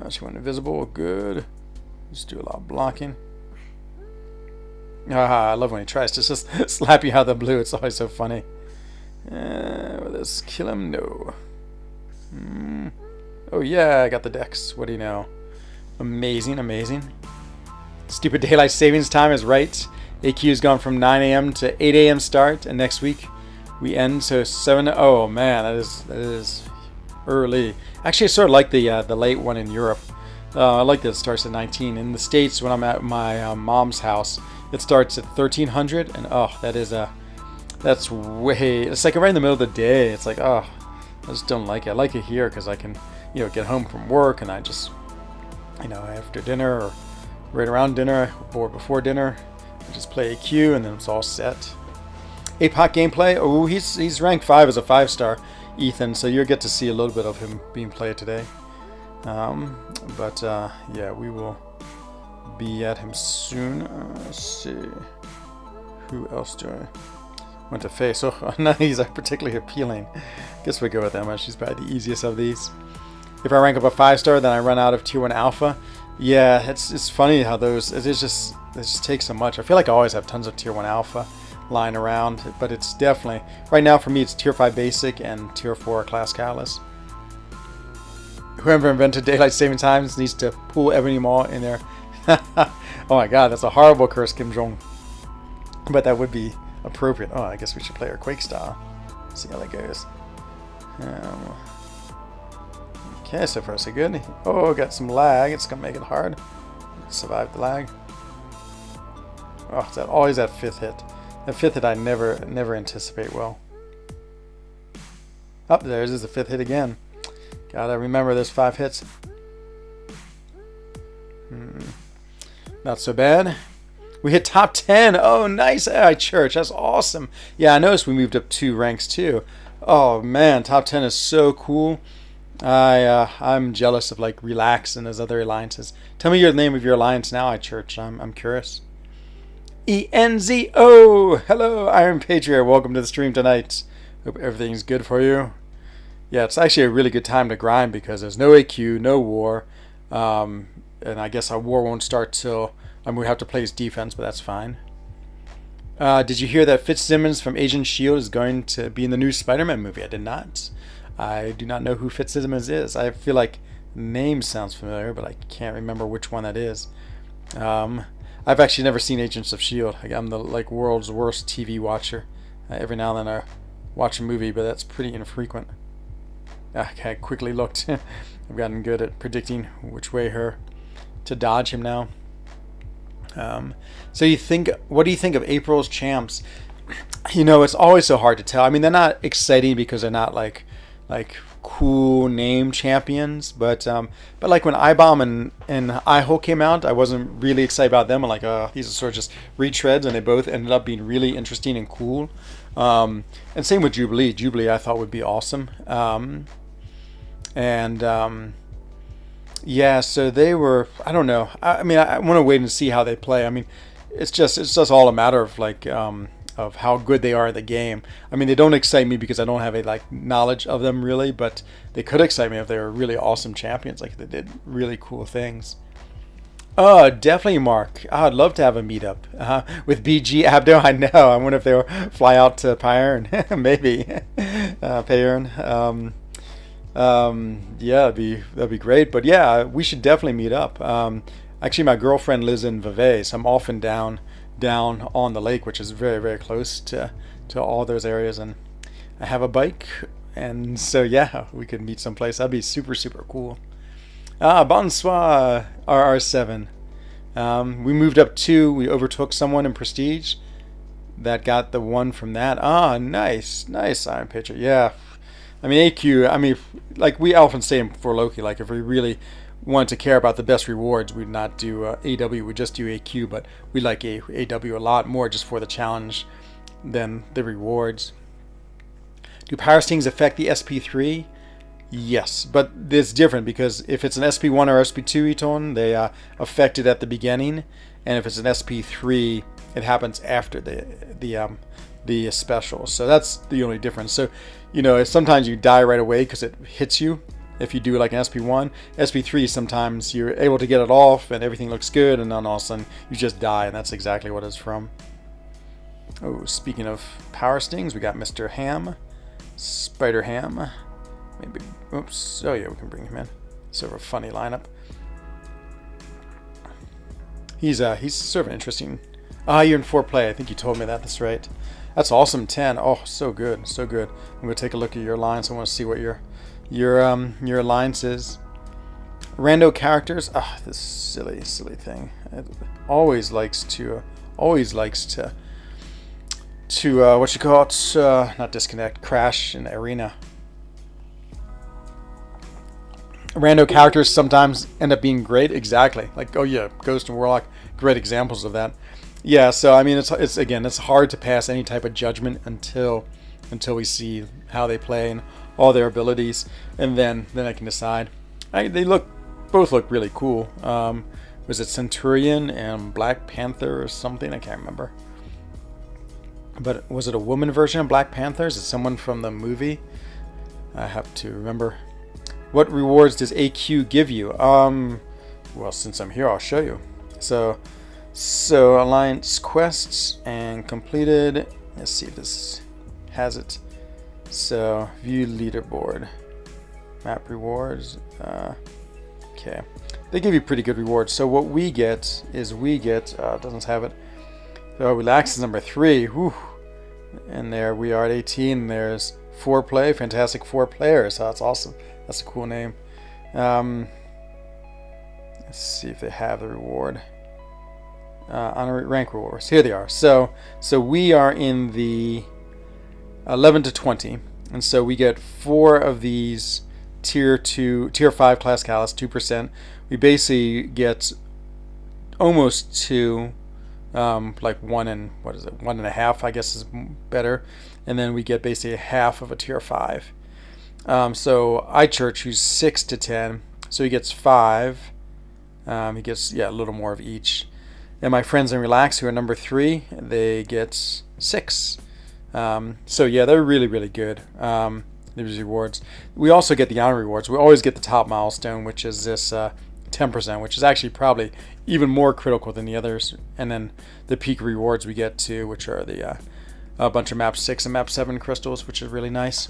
She went invisible. Good. Just do a lot of blocking. I love when he tries to just slap you out of the blue. It's always so funny. Will this kill him? No. Oh yeah, I got the dex. What do you know? Amazing, amazing. Stupid daylight savings time is right. AQ's gone from 9 a.m. to 8 a.m. start, and next week we end so 7. Oh man, that is early. Actually, I sort of like the late one in Europe. I like that it starts at 19. In the States, when I'm at my mom's house, it starts at 1300, and oh, that's way. It's like right in the middle of the day. It's like, oh, I just don't like it. I like it here because I can, get home from work and I just, after dinner or right around dinner or before dinner, I just play AQ and then it's all set. APOC gameplay. Oh, he's ranked 5 as a 5-star, Ethan. So you'll get to see a little bit of him being played today. Yeah, we will be at him soon. Let's see. Who else do I want to face? Oh, none of these are particularly appealing. Guess we go with Emma. She's probably the easiest of these. If I rank up a 5-star, then I run out of tier 1 alpha. Yeah, it's funny how those. It just takes so much. I feel like I always have tons of tier 1 alpha lying around, but it's definitely right now for me. It's tier 5 basic and tier 4 class catalyst. Whoever invented daylight saving times needs to pull Ebony Maw in there. Oh my god, that's a horrible curse, Kim Jong. But that would be appropriate. Oh, I guess we should play our Quake style. See how that goes. Okay, so far so good. Oh, got some lag. It's gonna make it hard. Survive the lag. Oh, it's always that 5th hit. That 5th hit I never anticipate well. Oh, there's the 5th hit again. Gotta remember there's 5 hits. Not so bad. We hit top 10. Oh, nice. Church. That's awesome. Yeah, I noticed we moved up 2 ranks too. Oh man, top 10 is so cool. I'm jealous of like Relax and those other alliances. Tell me the name of your alliance now, Church. I'm curious. ENZO. Hello, Iron Patriot. Welcome to the stream tonight. Hope everything's good for you. Yeah, it's actually a really good time to grind because there's no AQ, no war, and I guess our war won't start till we have to play his defense, but that's fine. Did you hear that Fitzsimmons from Agent Shield is going to be in the new Spider-Man movie? I did not. I do not know who Fitzsimmons is. I feel like the name sounds familiar, but I can't remember which one that is. I've actually never seen Agents of Shield. I'm the world's worst TV watcher. Every now and then I watch a movie, but that's pretty infrequent. I quickly looked. I've gotten good at predicting which way to dodge him now. So what do you think of April's champs? It's always so hard to tell. I mean, they're not exciting because they're not like cool name champions, but like when iBomb and iHole came out, I wasn't really excited about them. I'm like, these are sort of just retreads, and they both ended up being really interesting and cool. And same with Jubilee. Jubilee I thought would be awesome. Yeah, so they were. I don't know. I mean, I want to wait and see how they play. I mean, it's just all a matter of of how good they are at the game. I mean, they don't excite me because I don't have a knowledge of them really, but they could excite me if they were really awesome champions, like they did really cool things. Oh, definitely, Mark. I'd love to have a meetup with BG Abdo. I know. I wonder if they'll fly out to Pyern. Maybe Pyern. Yeah, that'd be great. But yeah, we should definitely meet up. Actually, my girlfriend lives in Vevey, so I'm often down on the lake, which is very, very close to all those areas, and I have a bike, and so yeah, we could meet someplace. That'd be super, super cool. Bonsoir, RR7. We moved up 2. We overtook someone in Prestige that got the 1 from that. Nice Iron Pitcher. Yeah. I mean, AQ, we often say for Loki, if we really wanted to care about the best rewards, we'd not do AW, we'd just do AQ, but we like AW a lot more just for the challenge than the rewards. Do power stings affect the SP3? Yes, but it's different because if it's an SP1 or SP2 Eton, they affect it at the beginning, and if it's an SP3, it happens after the special. So that's the only difference. So, you know, sometimes you die right away because it hits you. If you do like an SP1, SP3, sometimes you're able to get it off and everything looks good, and then all of a sudden you just die, and that's exactly what it's from. Oh, speaking of power stings, we got Mr. Ham, Spider Ham. Maybe, oops, oh yeah, we can bring him in. Sort of a funny lineup. He's sort of an interesting. You're in 4 play. I think you told me that. That's right. That's awesome. 10. Oh, so good, so good. I'm gonna take a look at your alliance. I want to see what your alliance is. Rando characters. This silly thing. It always likes to what you call it? Not disconnect. Crash in the arena. Rando characters sometimes end up being great. Exactly. Like, oh yeah, Ghost and Warlock. Great examples of that. Yeah. So I mean, it's hard to pass any type of judgment until we see how they play and all their abilities, and then I can decide. They both look really cool. Was it Centurion and Black Panther or something? I can't remember. But was it a woman version of Black Panther? Is it someone from the movie? I have to remember. What rewards does AQ give you? Well, since I'm here, I'll show you. So Alliance quests and completed. Let's see if this has it. So view leaderboard, map rewards. Okay, they give you pretty good rewards. So what we get is doesn't have it. So Relax is number 3. Whew. And there we are at 18. There's 4 play, fantastic 4 players. So that's awesome. That's a cool name. Let's see if they have the reward. Honor rank rewards. Here they are. So we are in the 11 to 20, and so we get 4 of these tier 5 class callus, 2%. We basically get almost 2, like 1 and 1.5, I guess is better, and then we get basically half of a tier 5. So iChurch, who's 6 to 10, so he gets 5. He gets a little more of each. And my friends in Relax, who are number 3, they get 6. So yeah, they're really good. These rewards. We also get the honor rewards. We always get the top milestone, which is this 10%, which is actually probably even more critical than the others. And then the peak rewards we get too, which are the a bunch of map 6 and map 7 crystals, which is really nice.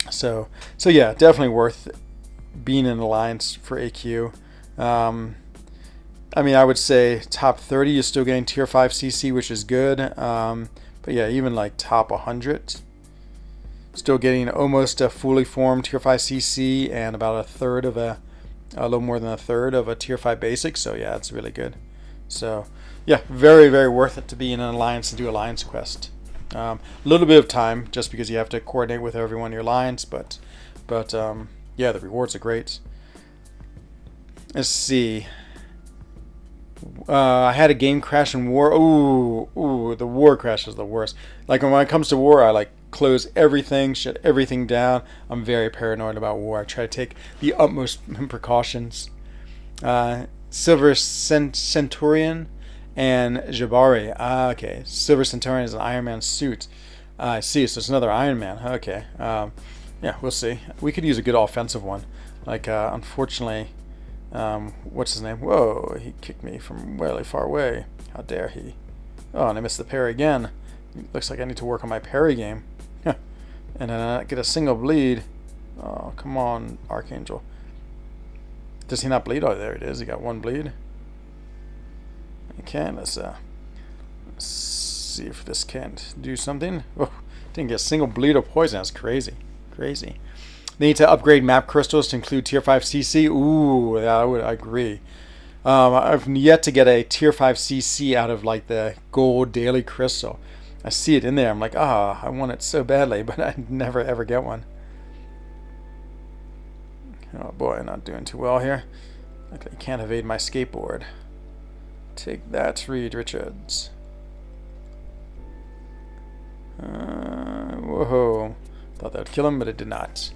So yeah, definitely worth being in Alliance for AQ. I mean, I would say top 30 is still getting tier 5 CC, which is good. But yeah, even like top 100, still getting almost a fully formed tier 5 CC and about a little more than a third of a tier 5 basic. So yeah, it's really good. So yeah, very worth it to be in an alliance and do alliance quest. A little bit of time just because you have to coordinate with everyone in your alliance, but yeah, the rewards are great. Let's see. I had a game crash in war. Ooh, the war crash is the worst. Like when it comes to war, I like close everything, shut everything down. I'm very paranoid about war. I try to take the utmost precautions. Silver Centurion and Jabari. Okay, Silver Centurion is an Iron Man suit. I see, so it's another Iron Man. Okay, yeah, we'll see. We could use a good offensive one. Like, unfortunately, what's his name? Whoa, he kicked me from really far away. How dare he? Oh, and I missed the parry again. Looks like I need to work on my parry game. And then I get a single bleed. Oh, come on, Archangel. Does he not bleed? Oh, there it is. He got 1 bleed. Okay, let's see if this can't do something. Oh, didn't get a single bleed or poison. That's crazy. Crazy. They need to upgrade map crystals to include tier 5 CC. Ooh, yeah, I agree. I've yet to get a tier 5 CC out of like the gold daily crystal. I see it in there. I'm like, I want it so badly, but I never ever get one. Oh boy, not doing too well here. Okay, you can't evade my skateboard. Take that, Reed Richards. Whoa. Thought that would kill him, but it did not.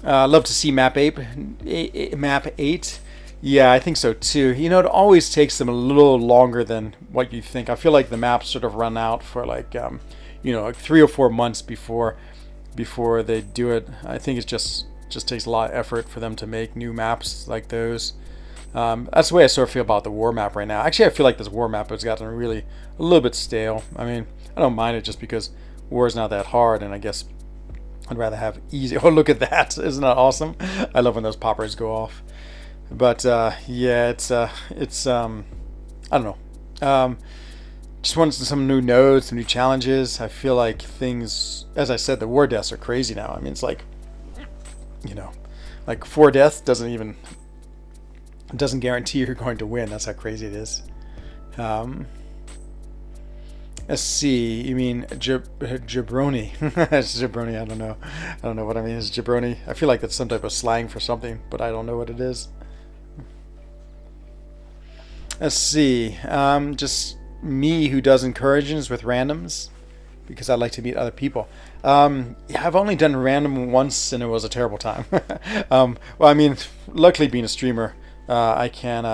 Love to see map 8. Map 8. Yeah, I think so too. You know, it always takes them a little longer than what you think. I feel like the maps sort of run out for like, you know, like 3 or 4 months before they do it. I think it just takes a lot of effort for them to make new maps like those. That's the way I sort of feel about the war map right now. Actually, I feel like this war map has gotten really a little bit stale. I mean, I don't mind it just because war is not that hard, and I guess I'd rather have easy. Oh, look at that! Isn't that awesome? I love when those poppers go off. But yeah, it's I don't know. Just wanted some new nodes, some new challenges. I feel like things, as I said, the war deaths are crazy now. I mean, it's like, you know, like 4 deaths doesn't guarantee you're going to win. That's how crazy it is. Let's see. You mean jabroni? It's jabroni. I don't know. I don't know what I mean. It's jabroni. I feel like that's some type of slang for something, but I don't know what it is. Let's see. Just me who does incursions with randoms because I like to meet other people. Yeah, I've only done random once and it was a terrible time. Well, I mean, luckily being a streamer, I can,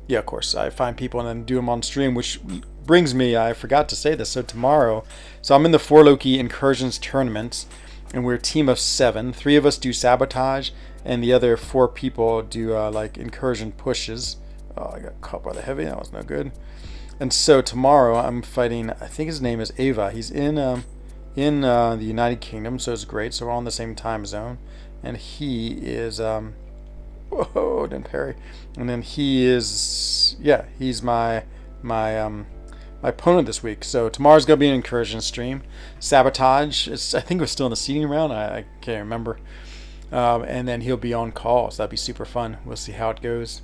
yeah, of course, I find people and then do them on stream, which brings me, I forgot to say this, so tomorrow, so I'm in the 4 Loki Incursions tournament, and we're a team of 7. 3 of us do sabotage, and the other 4 people do, like, incursion pushes. Oh, I got caught by the heavy, that was no good. And so tomorrow, I'm fighting, I think his name is Ava. He's in the United Kingdom, so it's great, so we're on the same time zone, and he is, whoa, didn't parry. And then he is, yeah, he's my opponent this week. So tomorrow's gonna be an incursion stream. Sabotage. I think we're still in the seeding round. I can't remember. And then he'll be on call, so that'd be super fun. We'll see how it goes.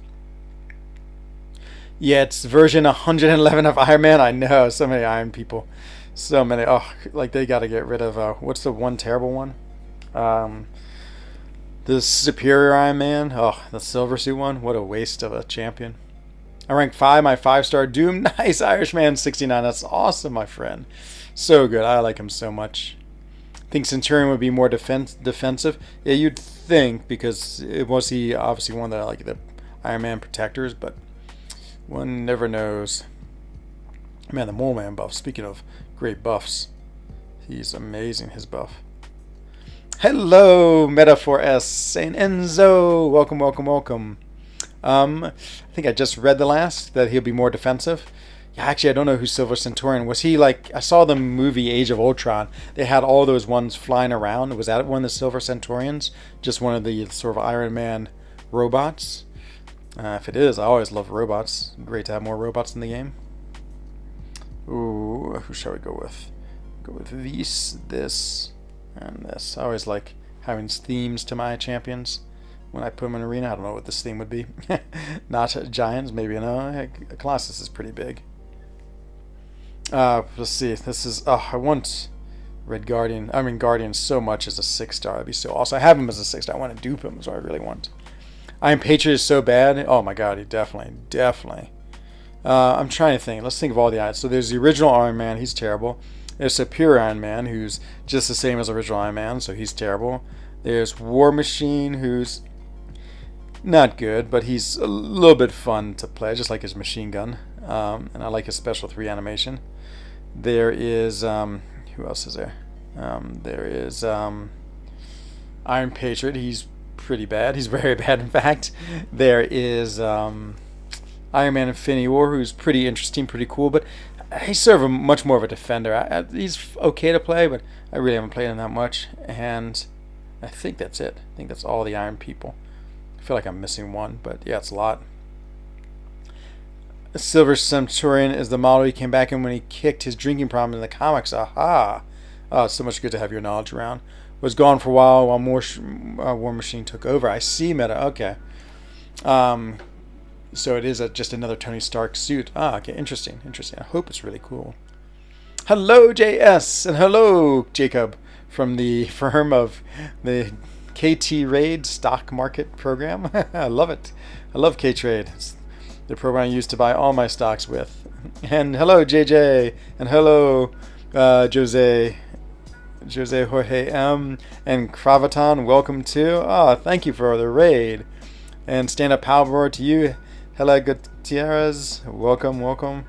Yeah, it's version 111 of Iron Man. I know, so many Iron people, so many. Oh, like they got to get rid of what's the one terrible one? The Superior Iron Man, oh, the Silver Suit one, what a waste of a champion. I ranked 5, my 5-star Doom, nice, Irishman 69, that's awesome, my friend. So good, I like him so much. Think Centurion would be more defensive? Yeah, you'd think, because it was he obviously one of the, like, the Iron Man protectors, but one never knows. Man, the Mole Man buff, speaking of great buffs, he's amazing, his buff. Hello, Meta4S, Saint Enzo. Welcome, welcome, welcome. I think I just read the last, that he'll be more defensive. Yeah, actually, I don't know who Silver Centurion was. He, like, I saw the movie Age of Ultron. They had all those ones flying around. Was that one of the Silver Centurions? Just one of the sort of Iron Man robots? If it is, I always love robots. Great to have more robots in the game. Ooh, who shall we go with? Go with this. And this. I always like having themes to my champions when I put them in arena. I don't know what this theme would be. Not giants, maybe. No, Colossus is pretty big. Let's see. This is. Oh, I want Red Guardian. I mean, Guardian so much as a 6-star. That'd be so awesome. I have him as a 6-star. I want to dupe him, so I really want. Iron Patriot is so bad. Oh my god, he definitely. I'm trying to think. Let's think of all the Irons. So there's the original Iron Man. He's terrible. There's Superior Iron Man, who's just the same as original Iron Man, so he's terrible. There's War Machine, who's not good, but he's a little bit fun to play, just like his machine gun. And I like his Special 3 animation. There is, who else is there? There is Iron Patriot. He's pretty bad. He's very bad, in fact. There is Iron Man Infinity War, who's pretty interesting, pretty cool, but he's sort of much more of a defender. He's okay to play, but I really haven't played him that much. And I think that's it. I think that's all the Iron people. I feel like I'm missing one, but yeah, it's a lot. Silver Centurion is the model he came back in when he kicked his drinking problem in the comics. Aha! Oh, it's so much good to have your knowledge around. Was gone for a while War Machine took over. I see, Meta. Okay. So it is just another Tony Stark suit. Ah, okay, interesting. I hope it's really cool. Hello, JS, and hello, Jacob, from the firm of the KT Raid stock market program. I love it. I love K-Trade. It's the program I use to buy all my stocks with. And hello, JJ. And hello, Jose Jorge M. And Kravaton. Welcome to. Oh, thank you for the raid. And stand up power to you. Hela Gutierrez. Welcome, welcome.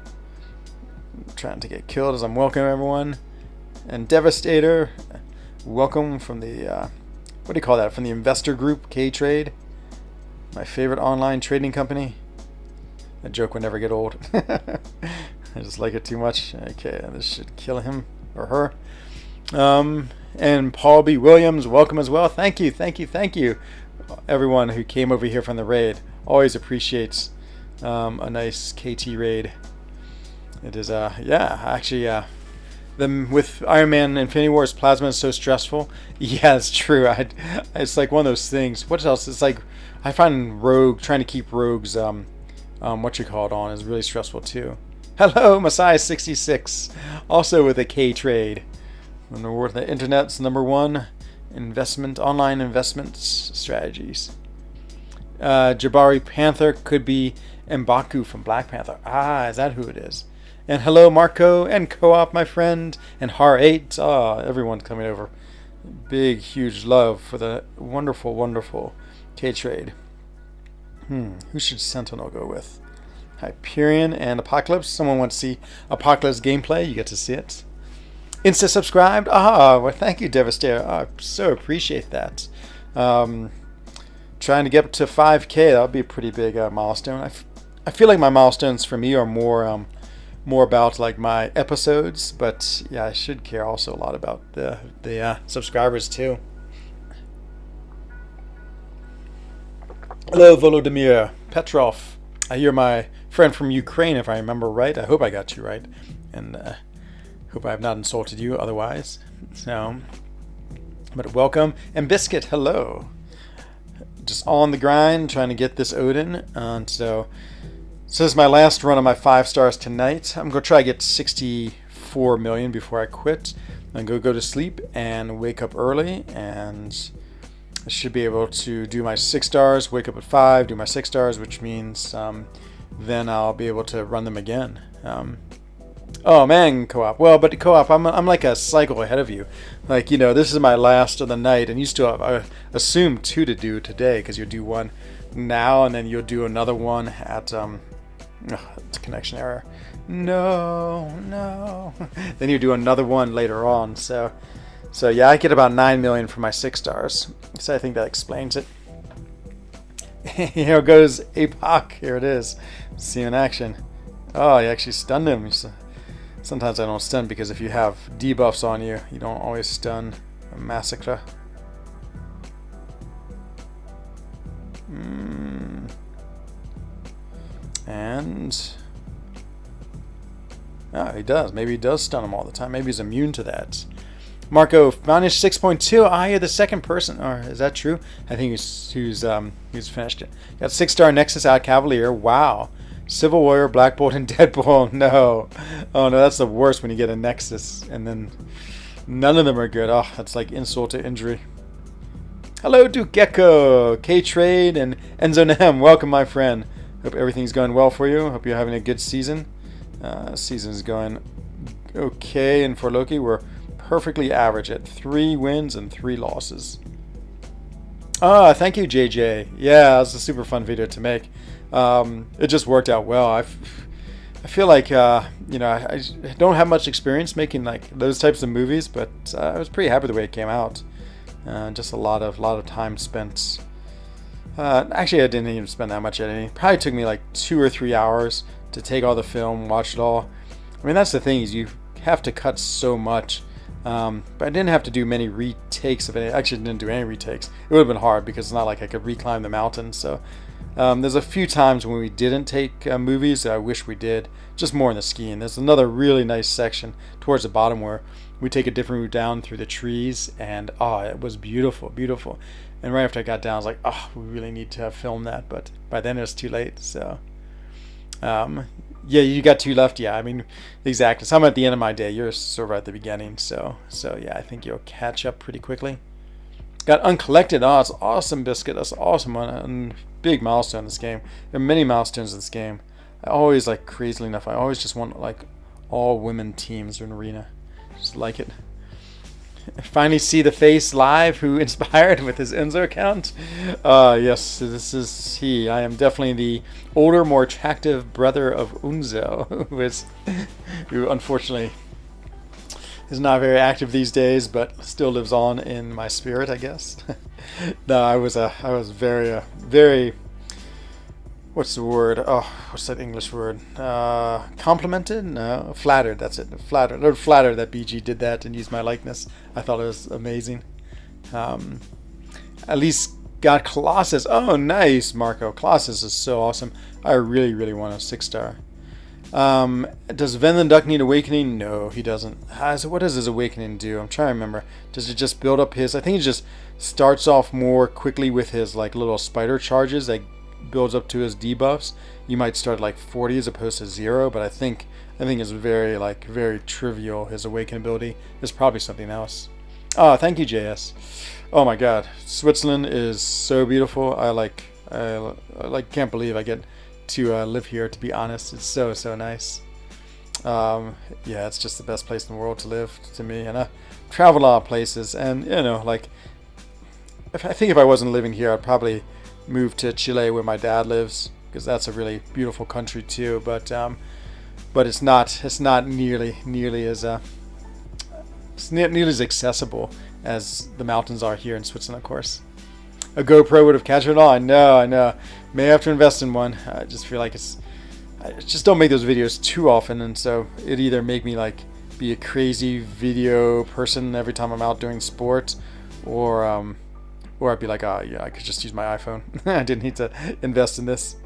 I'm trying to get killed as I'm welcoming everyone. And Devastator. Welcome from the, what do you call that? From the investor group, K-Trade. My favorite online trading company. That joke would never get old. I just like it too much. Okay, this should kill him or her. And Paul B. Williams, welcome as well. Thank you, thank you, thank you. Everyone who came over here from the raid. Always appreciates a nice KT raid. It is, yeah, actually, with Iron Man Infinity War's plasma is so stressful. Yeah, it's true. It's like one of those things. What else? It's like I find trying to keep rogues what you call it on is really stressful too. Hello, Messiah66, also with a K trade. The internet's #1 online investments strategies. Jabari Panther could be M'Baku from Black Panther. Ah, is that who it is? And hello, Marco and Co-op, my friend, and Har8. Ah, everyone's coming over. Big, huge love for the wonderful, wonderful K-Trade. Who should Sentinel go with? Hyperion and Apocalypse. Someone wants to see Apocalypse gameplay. You get to see it. Insta subscribed. Well, thank you, Devastator. I so appreciate that. Trying to get up to 5K. That would be a pretty big milestone. I feel like my milestones for me are more about like my episodes, but yeah, I should care also a lot about the subscribers too. Hello, Volodymyr Petrov. I hear my friend from Ukraine, if I remember right. I hope I got you right, and hope I have not insulted you otherwise. So, but welcome. And Biscuit, hello. Just on the grind, trying to get this Odin. So this is my last run of my 5 stars tonight. I'm going to try to get 64 million before I quit. I'm going to go to sleep and wake up early, and I should be able to do my 6 stars, wake up at 5, do my 6 stars, which means then I'll be able to run them again. Oh man, Co-op. Well, but Co-op, I'm like a cycle ahead of you. Like, you know, this is my last of the night, and you still have, I assume, 2 to do today, because you'll do one now, and then you'll do another one at, it's a connection error. No. Then you do another one later on, so yeah, I get about 9 million for my 6 stars. So I think that explains it. Here goes Apoc. Here it is. See you in action. Oh, he actually stunned him. Sometimes I don't stun because if you have debuffs on you, you don't always stun a massacre. And he does. Maybe he does stun him all the time. Maybe he's immune to that. Marco managed 6.2. I hear the second person. Or is that true? I think he's finished it. Got 6-star Nexus out Cavalier. Wow. Civil Warrior, Black Bolt, and Deadpool. No. Oh no, that's the worst when you get a Nexus and then none of them are good. Oh, that's like insult to injury. Hello, Duke Gecko, K-Trade, and Enzo M. Welcome, my friend. Hope everything's going well for you. Hope you're having a good season. Season's going okay, and for Loki, we're perfectly average at 3 wins and 3 losses. Thank you, JJ. Yeah, it was a super fun video to make. It just worked out well. I feel like I don't have much experience making like those types of movies, but I was pretty happy the way it came out. Just a lot of time spent. Actually, I didn't even spend that much editing. Probably took me like 2 or 3 hours to take all the film, watch it all. I mean, that's the thing, is you have to cut so much. But I didn't have to do many retakes of it. I actually didn't do any retakes. It would have been hard because it's not like I could reclimb the mountain. So there's a few times when we didn't take movies that I wish we did, just more in the skiing. There's another really nice section towards the bottom where we take a different route down through the trees, and it was beautiful, beautiful. And right after I got down, I was like, we really need to have filmed that, but by then it was too late. So yeah, you got 2 left. Yeah, I mean, exactly. So I'm at the end of my day. You're sort of at the beginning. So yeah, I think you'll catch up pretty quickly. Got uncollected. Oh, it's awesome, Biscuit. That's awesome. Big milestone in this game. There are many milestones in this game. I always, like, crazily enough, I always just want, like, all women teams in Arena. Just like it. I finally see the face live who inspired with his Enzo account. Yes, this is he. I am definitely the older, more attractive brother of Unzo, who unfortunately is not very active these days, but still lives on in my spirit, I guess. No, I was very, what's the word? Oh, what's that English word? Complimented? No, flattered. That's it. Flattered. Or flattered that BG did that and used my likeness. I thought it was amazing. At least got Colossus. Oh, nice, Marco. Colossus is so awesome. I really, really want a 6-star. Does Venlin Duck need awakening? No, he doesn't. So what does his awakening do? I'm trying to remember. Does it just build up his? I think it just starts off more quickly with his like little spider charges that builds up to his debuffs. You might start like 40 as opposed to 0, but I think it's very trivial. His awaken ability is probably something else. Oh, thank you, JS. Oh my God, Switzerland is so beautiful. I can't believe I get to live here, to be honest. It's so nice. Yeah, it's just the best place in the world to live to me, and I travel a lot of places, and you know, like I think if I wasn't living here, I'd probably move to Chile where my dad lives, because that's a really beautiful country too, but it's not nearly as accessible as the mountains are here in Switzerland, of course. A GoPro would have captured it all. I know. May have to invest in one. I just feel like I just don't make those videos too often, and so it either make me like be a crazy video person every time I'm out doing sports, or I'd be like, oh yeah, I could just use my iPhone. I didn't need to invest in this.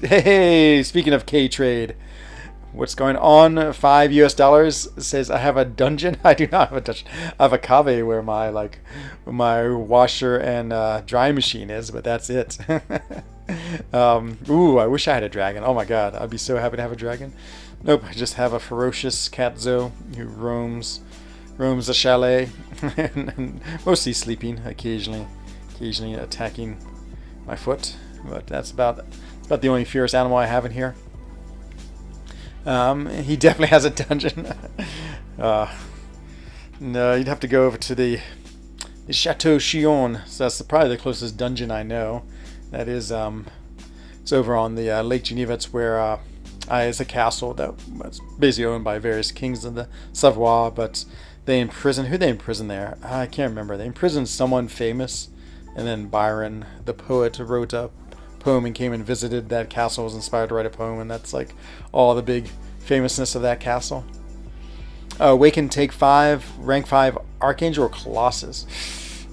Hey, speaking of K-Trade, what's going on? $5 US says I have a dungeon. I do not have a dungeon. I have a cave where my washer and dry machine is, but that's it. Ooh, I wish I had a dragon. Oh my God, I'd be so happy to have a dragon. Nope, I just have a ferocious Catzo who roams the chalet, and mostly sleeping, occasionally attacking my foot. But that's about the only fierce animal I have in here. He definitely has a dungeon. No, you'd have to go over to the Chateau Chillon. So that's probably the closest dungeon I know. That is, it's over on the Lake Geneva. It's where it's a castle that's basically owned by various kings of the Savoie, but who they imprison there? I can't remember. They imprisoned someone famous, and then Byron, the poet, wrote a poem and came and visited that castle, was inspired to write a poem, and that's like all the big famousness of that castle. Awaken take 5, rank 5, Archangel or Colossus?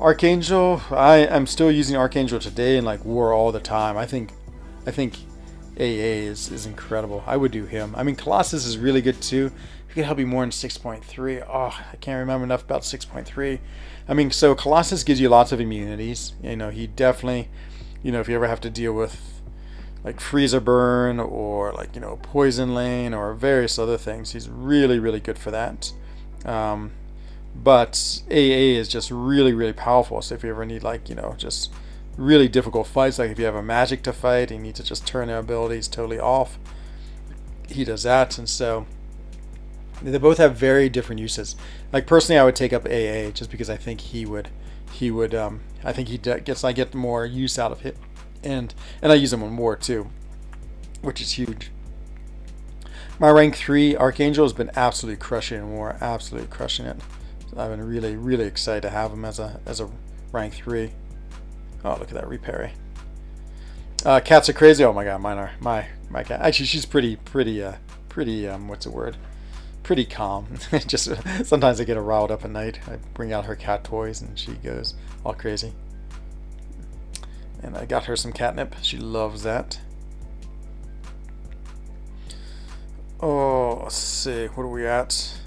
Archangel, I'm still using Archangel today in like war all the time. I think AA is incredible. I would do him. I mean, Colossus is really good too. He could help you more in 6.3. Oh, I can't remember enough about 6.3. I mean, so Colossus gives you lots of immunities. You know, he definitely, you know, if you ever have to deal with like freezer burn or like, you know, poison lane or various other things, he's really, really good for that. But AA is just really, really powerful. So if you ever need like, you know, just really difficult fights, like if you have a magic to fight and you need to just turn their abilities totally off, he does that. And so they both have very different uses. Like personally, I would take up AA just because I think I think I get more use out of it, and I use him on war too, which is huge. My rank 3 Archangel has been absolutely crushing in war, absolutely crushing it. So I've been really, really excited to have him as a rank 3. Oh, look at that reparry. Cats are crazy. Oh my God, mine are my cat. Actually, she's pretty what's the word? Pretty calm. Just sometimes I get her riled up at night. I bring out her cat toys and she goes all crazy. And I got her some catnip. She loves that. Oh, let's see. What are we at?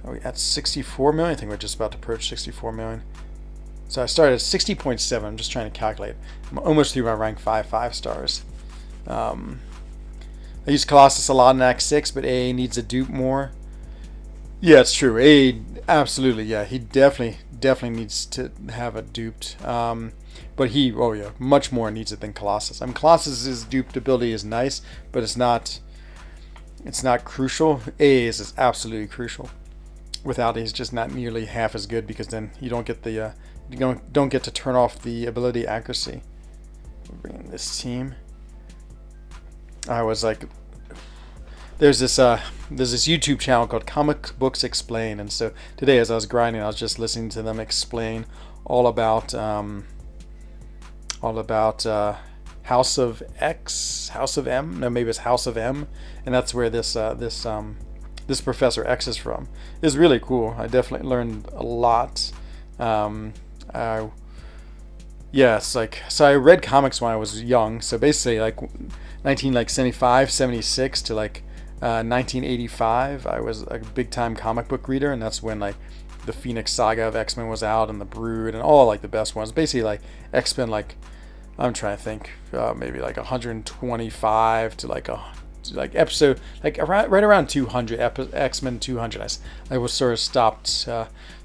Are we at 64 million? I think we're just about to approach 64 million. So I started at 60.7. I'm just trying to calculate. I'm almost through my rank 5 stars. I use Colossus a lot in Act 6, but AA needs a dupe more. Yeah, it's true. AA Absolutely, yeah. He definitely needs to have a duped. But he, oh yeah, much more needs it than Colossus. I mean, Colossus's duped ability is nice, but it's not crucial. A's is absolutely crucial. Without it, he's just not nearly half as good, because then you don't get the don't get to turn off the ability accuracy. Bring in this team. I was like, there's this YouTube channel called Comic Books Explained, and so today as I was grinding, I was just listening to them explain all about House of X, House of M. No, maybe it's House of M, and that's where this Professor X is from. It's really cool. I definitely learned a lot. Yeah, it's like, so I read comics when I was young. So basically, like 1975, 76 to like 1985, I was a big time comic book reader, and that's when like the Phoenix Saga of X-Men was out, and the Brood, and all like the best ones. Basically, like X-Men, like I'm trying to think, maybe like 125 to like episode, like right around 200, X-Men 200. I was sort of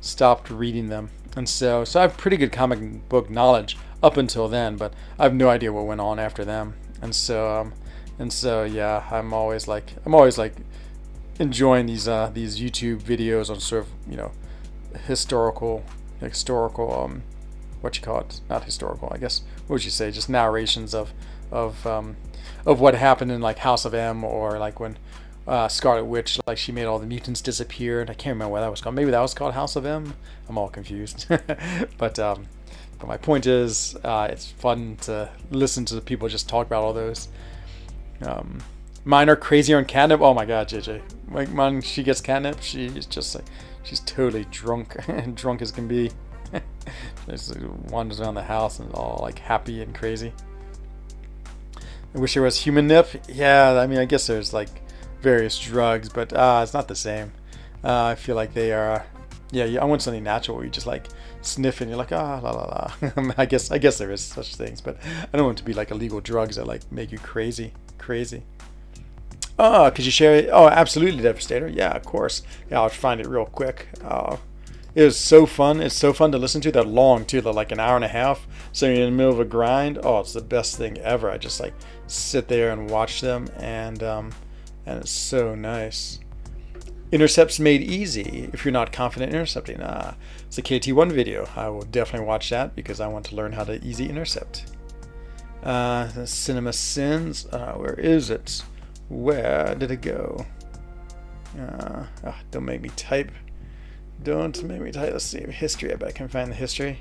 stopped reading them, and so I have pretty good comic book knowledge up until then, but I have no idea what went on after them, and so yeah, I'm always like enjoying these YouTube videos on sort of, you know, historical what you call it, not historical, I guess, what would you say, just narrations of what happened in like House of M, or like when Scarlet Witch, like she made all the mutants disappear, and I can't remember what that was called. Maybe that was called House of M. I'm all confused. But my point is, it's fun to listen to the people just talk about all those. Mine are crazier on catnip. Oh my god, JJ. Like mine, she gets catnip, she's just like, she's totally drunk, drunk as can be. Just wanders around the house and all like happy and crazy. I wish there was human nip. Yeah, I mean, I guess there's like various drugs, but it's not the same. I feel like they are. Yeah, I want something natural where you just like sniff and you're like, la la la. I guess there is such things, but I don't want it to be like illegal drugs that like make you crazy. Oh, could you share it? Oh, absolutely, Devastator. Yeah, of course. Yeah, I'll find it real quick. It was so fun. It's so fun to listen to. They're long too. They're like an hour and a half. So you're in the middle of a grind. Oh, it's the best thing ever. I just like sit there and watch them, and it's so nice. Intercepts made easy if you're not confident intercepting. It's a KT1 video. I will definitely watch that because I want to learn how to easy intercept. The Cinema Sins. Where is it? Where did it go? Don't make me type. Don't make me type. Let's see. History. I bet I can find the history.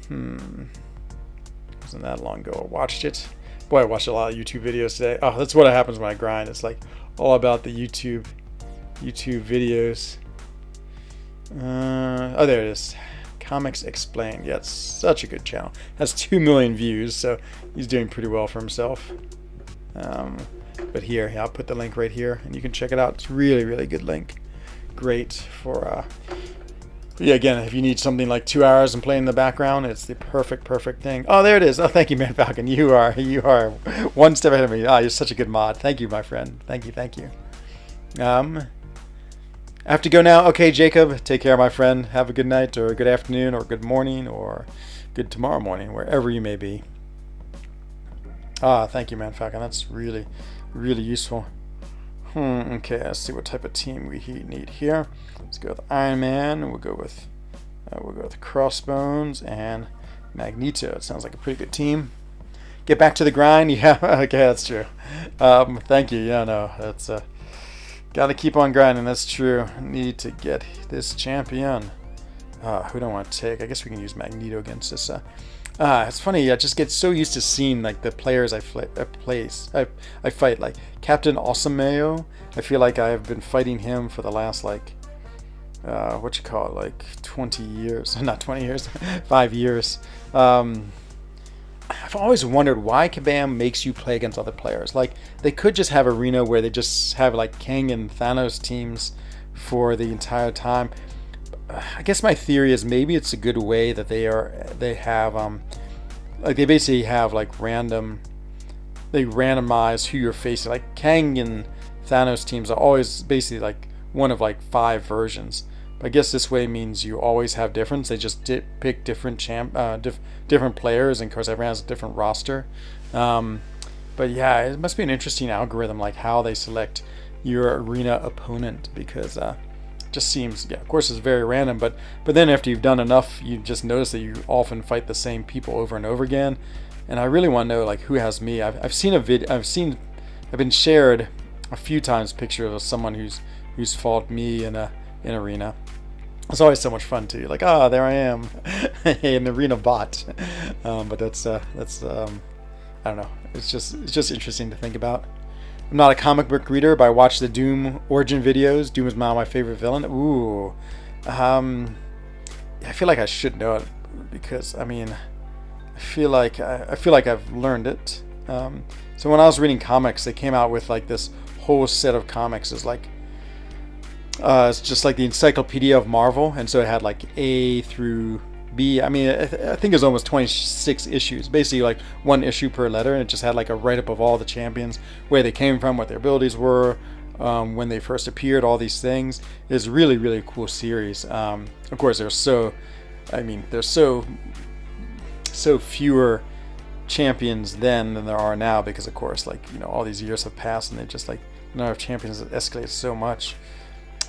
Wasn't that long ago I watched it. Boy, I watched a lot of YouTube videos today. Oh, that's what happens when I grind. It's like all about the YouTube videos. Oh, there it is. Comics Explained. Yeah, it's such a good channel. Has 2 million views, so he's doing pretty well for himself. But here, yeah, I'll put the link right here, and you can check it out. It's really, really good link. Great for yeah, again, if you need something like 2 hours and play in the background, it's the perfect thing. Oh, there it is. Oh, thank you, Man Falcon. You are one step ahead of me. You're such a good mod. Thank you, my friend. Thank you. I have to go now. Okay, Jacob, take care, my friend. Have a good night, or a good afternoon, or good morning, or good tomorrow morning, wherever you may be. Thank you, Man Falcon. That's really, really useful. Okay, let's see what type of team we need here. Let's go with Iron Man. We'll go with Crossbones and Magneto. It sounds like a pretty good team. Get back to the grind. Yeah, okay, that's true. Thank you. Yeah, no, that's gotta keep on grinding. That's true. Need to get this champion. Who do I want to take? I guess we can use Magneto against this. It's funny. I just get so used to seeing like the players I fight, like Captain Awesomeo. I feel like I have been fighting him for the last like what you call it, like 20 years. Not 20 years, 5 years. I've always wondered why Kabam makes you play against other players. Like they could just have Arena where they just have like Kang and Thanos teams for the entire time. I guess my theory is maybe it's a good way that they have like they basically have like they randomize who you're facing. Like Kang and Thanos teams are always basically like one of like 5 versions. But I guess this way means you always have difference. They just pick different different players, and of course everyone has a different roster. But yeah, it must be an interesting algorithm, like how they select your arena opponent, because it just seems, yeah, of course it's very random, but then after you've done enough, you just notice that you often fight the same people over and over again. And I really want to know, like, who has me. I've seen a vid. I've been shared a few times pictures of someone who's fought me in arena. It's always so much fun too. Like, there I am, an arena bot. But that's I don't know. It's just interesting to think about. I'm not a comic book reader, but I watch the Doom origin videos. Doom is now my favorite villain. Ooh, I feel like I should know it, because I mean, I feel like I've learned it. So when I was reading comics, they came out with like this whole set of comics. It's like it's just like the encyclopedia of Marvel, and so it had like A through B. I mean, I think it was almost 26 issues, basically like one issue per letter, and it just had like a write-up of all the champions, where they came from, what their abilities were, when they first appeared, all these things. It's really, really cool series. Of course, there's so fewer champions then than there are now, because of course, like, you know, all these years have passed, and they just, like, the number of champions has escalated so much.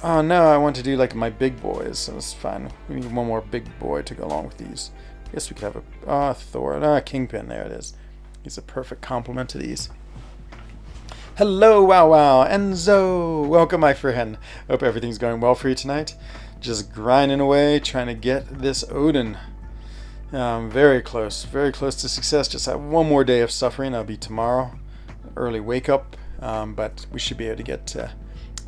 Oh no, I want to do like my big boys, so it's fine. We need one more big boy to go along with these. I guess we could have a Thor, Kingpin. There it is. He's a perfect complement to these. Hello, wow, Enzo. Welcome, my friend. Hope everything's going well for you tonight. Just grinding away, trying to get this Odin. Very close to success. Just have one more day of suffering. That'll be tomorrow. Early wake up, but we should be able to get to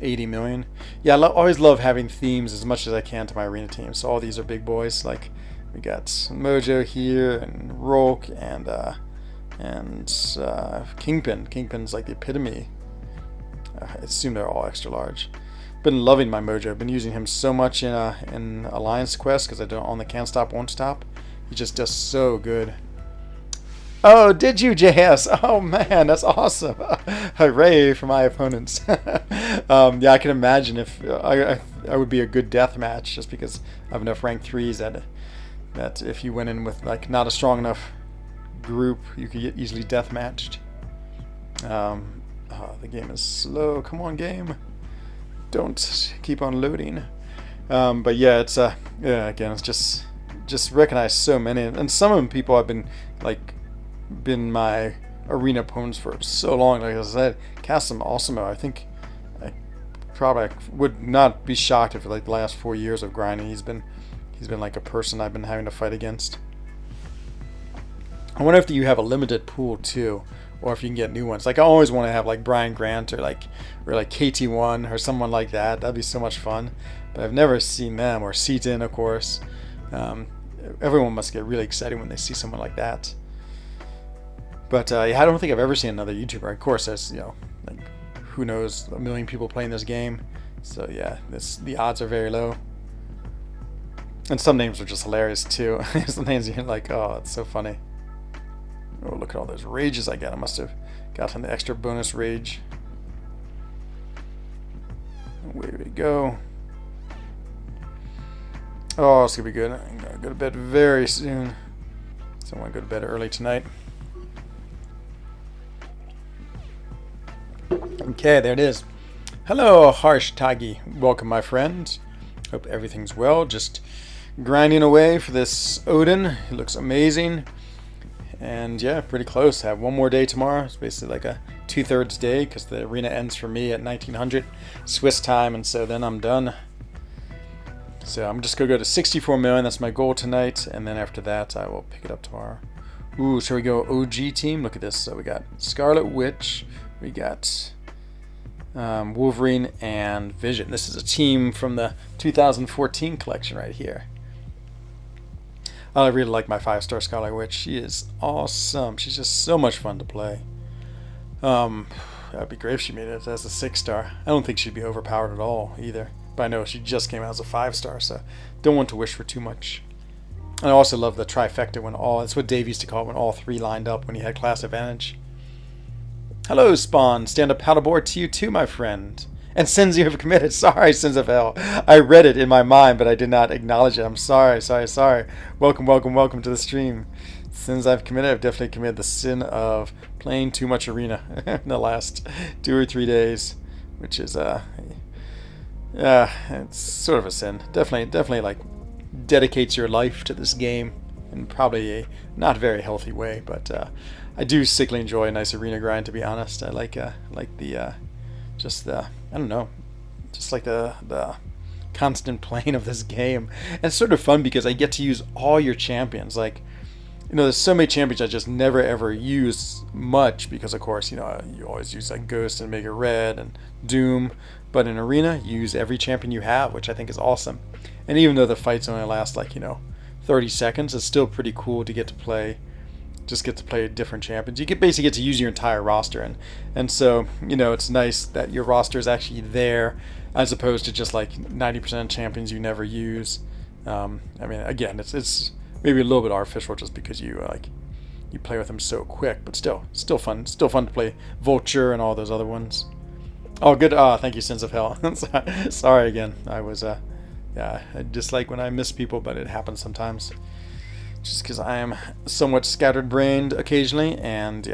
80 million. Yeah, I always love having themes as much as I can to my arena team. So all these are big boys. Like, we got Mojo here, and Rolk, and Kingpin. Kingpin's like the epitome. I assume they're all extra large. Been loving my Mojo. I've been using him so much in Alliance Quest, because I don't on the can't stop, won't stop. He just does so good. Oh, did you, JS? Oh man, that's awesome! Hooray for my opponents. Yeah, I can imagine if I would be a good death match, just because I have enough rank 3s that if you went in with like not a strong enough group, you could get easily death matched. The game is slow. Come on, game! Don't keep on loading. But yeah, it's yeah, again, it's just recognize so many, and some of them people I've been my arena opponents for so long. Like I said, Cassim Osimo, I think I probably would not be shocked if like the last 4 years of grinding he's been like a person I've been having to fight against. I wonder if you have a limited pool too, or if you can get new ones. Like, I always want to have like Brian Grant or like KT1 or someone like that. That'd be so much fun. But I've never seen them, or Seaton, of course. Everyone must get really excited when they see someone like that. But yeah, I don't think I've ever seen another YouTuber. Of course, there's, you know, like, who knows, a million people playing this game. So yeah, the odds are very low. And some names are just hilarious too. Some names you're like, oh, it's so funny. Oh, look at all those rages I got. I must have gotten the extra bonus rage. Away we go. Oh, it's gonna be good. I'm gonna go to bed very soon. So I want to go to bed early tonight. Okay, there it is. Hello, Harsh Tagi. Welcome, my friend. Hope everything's well. Just grinding away for this Odin. He looks amazing. And yeah, pretty close. I have one more day tomorrow. It's basically like a 2/3 day, because the arena ends for me at 1900 Swiss time, and so then I'm done. So I'm just gonna go to 64 million. That's my goal tonight, and then after that I will pick it up tomorrow. Ooh, shall we go OG team? Look at this. So we got Scarlet Witch, we got Wolverine, and Vision. This is a team from the 2014 collection right here. I really like my 5-star Scarlet Witch. She is awesome. She's just so much fun to play. That'd be great if she made it as a 6-star. I don't think she'd be overpowered at all either. But I know she just came out as a 5-star, so don't want to wish for too much. And I also love the trifecta when that's what Dave used to call it, when all 3 lined up when he had class advantage. Hello, Spawn. Stand up paddleboard to you too, my friend. And sins you have committed. Sorry, sins of hell. I read it in my mind, but I did not acknowledge it. I'm sorry. Welcome to the stream. Sins I've committed. I've definitely committed the sin of playing too much arena in the last 2 or 3 days, which is it's sort of a sin. Definitely like dedicates your life to this game in probably a not very healthy way, but I do sickly enjoy a nice arena grind, to be honest. I like the just the, I don't know, just like the constant playing of this game. And it's sort of fun because I get to use all your champions. Like, you know, there's so many champions I just never ever use much because, of course, you know, you always use like Ghost and Mega Red and Doom. But in Arena, you use every champion you have, which I think is awesome. And even though the fights only last like, you know, 30 seconds, it's still pretty cool to get to play different champions. You basically get to use your entire roster, and so, you know, it's nice that your roster is actually there as opposed to just like 90% of champions you never use. I mean, again, it's maybe a little bit artificial just because you play with them so quick, but still fun to play Vulture and all those other ones. Oh, good. Thank you, Sins of Hell. Sorry again. I was I dislike when I miss people, but it happens sometimes. Just because I am somewhat scattered-brained occasionally, and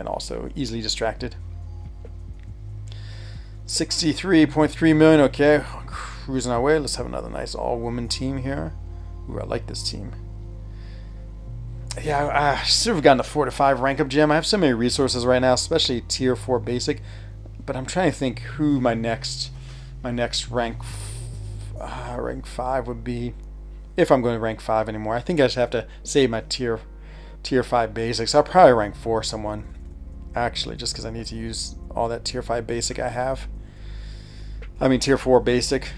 also easily distracted. 63.3 million, okay. Cruising our way. Let's have another nice all-woman team here. Ooh, I like this team. Yeah, I should have gotten a 4 to 5 rank up gem. I have so many resources right now, especially tier 4 basic. But I'm trying to think who my next rank 5 would be. If I'm going to rank 5 anymore. I think I just have to save my tier 5 basics. I'll probably rank 4 someone, actually, just because I need to use all that tier 5 basic I have. I mean tier 4 basic.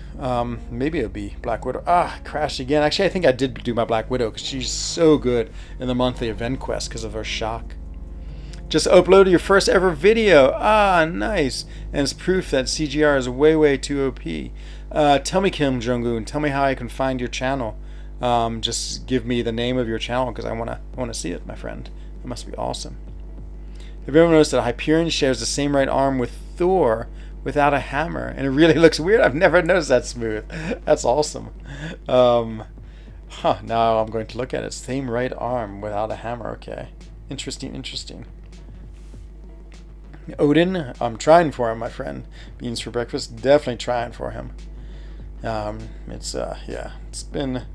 Maybe it'll be Black Widow. Crashed again. Actually, I think I did do my Black Widow because she's so good in the monthly event quest because of her shock. Just uploaded your first ever video. Nice. And it's proof that CGR is way too OP. Tell me, Kim Jong-un, tell me how I can find your channel. Just give me the name of your channel because I wanna see it, my friend. It must be awesome. Have you ever noticed that Hyperion shares the same right arm with Thor without a hammer, and it really looks weird? I've never noticed that, Smooth. That's awesome. Now I'm going to look at it. Same right arm without a hammer. Okay, interesting. Odin, I'm trying for him, my friend. Beans for breakfast, definitely trying for him. It's been,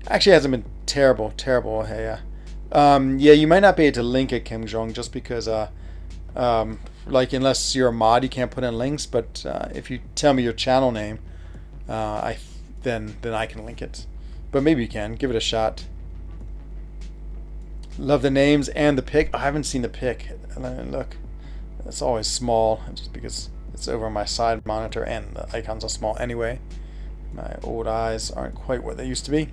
actually hasn't been terrible. Hey, you might not be able to link it, Kim Jong, just because like, unless you're a mod, you can't put in links. But if you tell me your channel name, then I can link it. But maybe you can give it a shot. Love the names and the pic. I haven't seen the pic. Look, it's always small, just because it's over my side monitor and the icons are small anyway. My old eyes aren't quite what they used to be.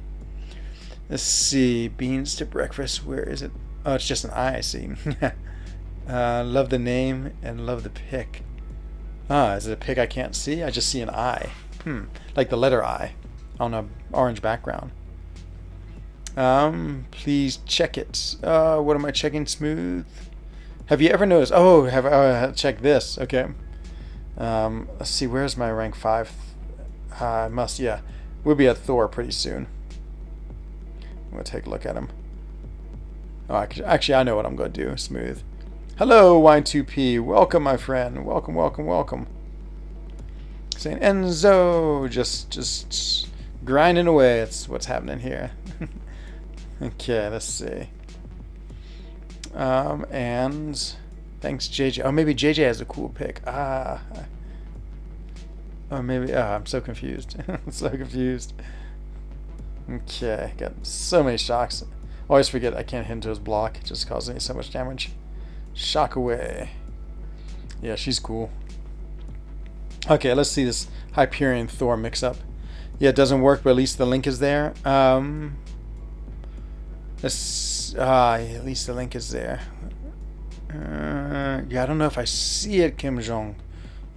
Let's see. Beans to breakfast. Where is it? Oh, it's just an eye, I see. Love the name and love the pic. Is it a pic I can't see? I just see an eye. Like the letter I on a orange background. Please check it. What am I checking? Smooth. Have you ever noticed? Oh, check this. Okay. Let's see. Where's my rank 5? We'll be at Thor pretty soon. I'm gonna take a look at him. Oh, actually, I know what I'm gonna do. Smooth. Hello, Y2P. Welcome, my friend. Welcome. Saying Enzo, just grinding away. It's what's happening here. Okay, let's see. And thanks, JJ. Oh, maybe JJ has a cool pick. Or maybe. I'm so confused. Okay, got so many shocks. Always forget I can't hit into his block. It just causes me so much damage. Shock away. Yeah, she's cool. Okay, let's see this Hyperion Thor mix up. Yeah, it doesn't work, but at least the link is there. At least the link is there. Yeah, I don't know if I see it, Kim Jong.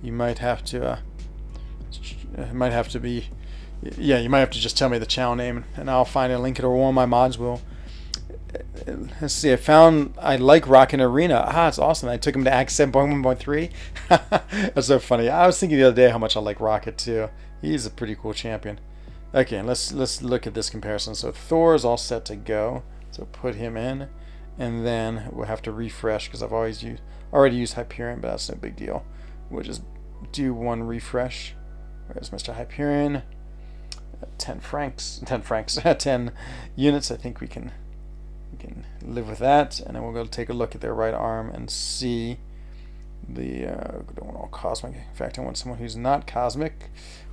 You might have to. It might have to be. Yeah, you might have to just tell me the channel name, and I'll find it and link it, or one of my mods will. let's see. I like Rocket Arena. Ah, it's awesome. I took him to Act 7.1.3. That's so funny. I was thinking the other day how much I like Rocket too. He's a pretty cool champion. Okay, let's look at this comparison. So Thor is all set to go. So put him in, and then we'll have to refresh because I've already used Hyperion, but that's no big deal. We'll just do one refresh. Where's Mr. Hyperion? 10 units. I think we can live with that, and then we'll go take a look at their right arm and see the don't want all cosmic. In fact, I want someone who's not cosmic.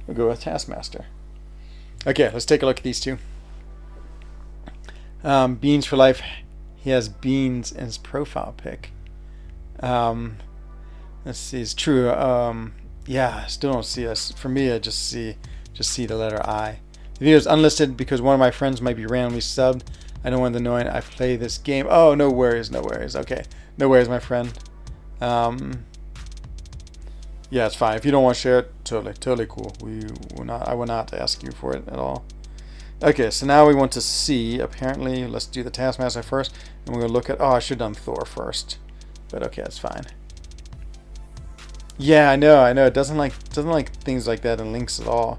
We'll go with Taskmaster. Okay, let's take a look at these two. Beans for life. He has beans in his profile pic. Let's see. It's true. Yeah, I still don't see us. For me, I just see the letter I. The video is unlisted because one of my friends might be randomly subbed. I don't want the annoying. I play this game. Oh, no worries, no worries. Okay, no worries, my friend. Yeah, it's fine. If you don't want to share it, totally cool. I will not ask you for it at all. Okay, so now we want to see. Apparently, let's do the Taskmaster first, and we're gonna look at. Oh, I should have done Thor first, but okay, that's fine. Yeah, I know. It doesn't like things like that in links at all.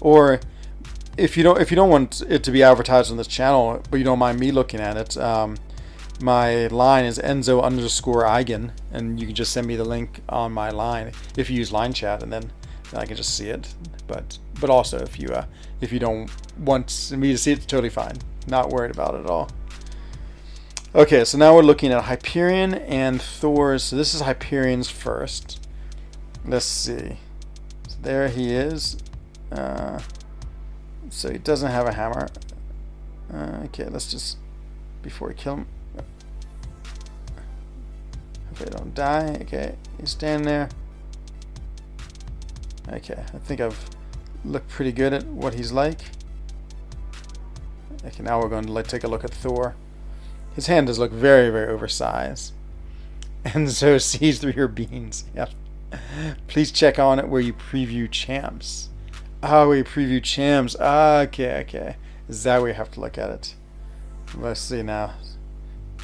Or if you don't want it to be advertised on this channel, but you don't mind me looking at it, my line is Enzo_Eigen, and you can just send me the link on my line if you use line chat, and then I can just see it. But also if you don't want me to see it, it's totally fine. Not worried about it at all. Okay, so now we're looking at Hyperion and Thor's. So this is Hyperion's first. Let's see. So there he is. So he doesn't have a hammer. Okay, let's just, before we kill him. Hopefully I don't die. Okay, he's standing there. Okay, I think I've looked pretty good at what he's like. Okay, now we're going to take a look at Thor. His hand does look very, very oversized. And so sees through your beans. Yep. Please check on it where you preview champs. Oh, where you preview champs. Okay. Is that where you have to look at it? Let's see now.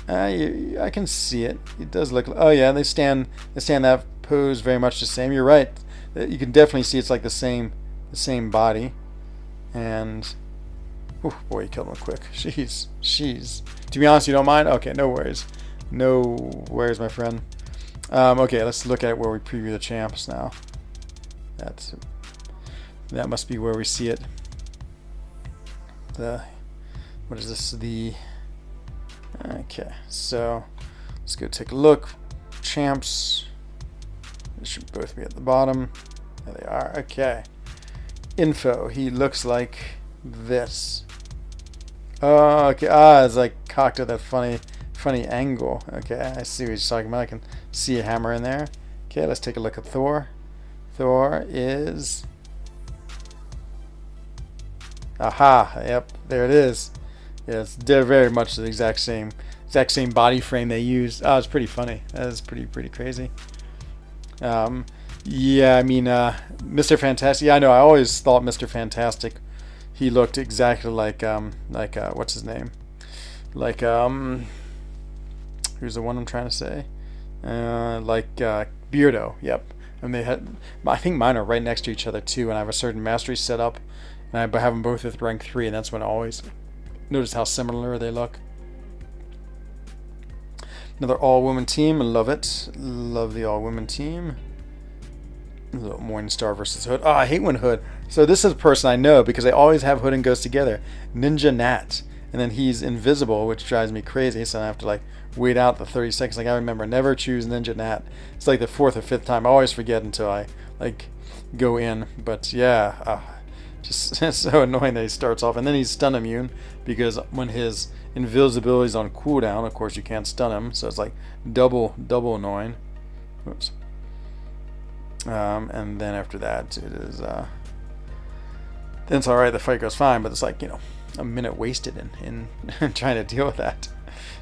I can see it. It does look. Oh yeah, they stand that pose very much the same. You're right. You can definitely see it's like the same body. And oh boy, you killed him quick. Jeez. To be honest, you don't mind? Okay, no worries. No worries, my friend. Okay, let's look at where we preview the champs now. That must be where we see it. What is this? Okay, so let's go take a look. Champs. They should both be at the bottom. There they are. Okay. Info. He looks like this. Oh, okay. It's like cocked at that funny angle. Okay, I see what he's talking about. I can see a hammer in there. Okay, let's take a look at Thor. Thor is. Aha! Yep, there it is. Yeah, they're very much the exact same body frame they used. Oh, it's pretty funny. That is pretty crazy. Yeah, I mean, Mr. Fantastic. Yeah, I know. I always thought Mr. Fantastic, he looked exactly like what's his name? Like who's the one I'm trying to say? Beardo. Yep. And they had. I think mine are right next to each other too. And I have a certain mastery set up, and I have them both at rank 3, and that's when I always notice how similar they look. Another all-women team. Love it. Love the all-women team. A little Morningstar versus Hood. Oh, I hate when Hood. So this is a person I know because they always have Hood and Ghost together. Ninja Nat. And then he's invisible, which drives me crazy. So I have to like wait out the 30 seconds. Like I remember, never choose Ninja Nat. It's like the 4th or 5th time. I always forget until I like go in. But yeah, just so annoying that he starts off. And then he's stun immune because when his invisibility is on cooldown, of course you can't stun him. So it's like double annoying. Oops. And then after that, it is. Then it's all right. The fight goes fine, but it's like a minute wasted in trying to deal with that.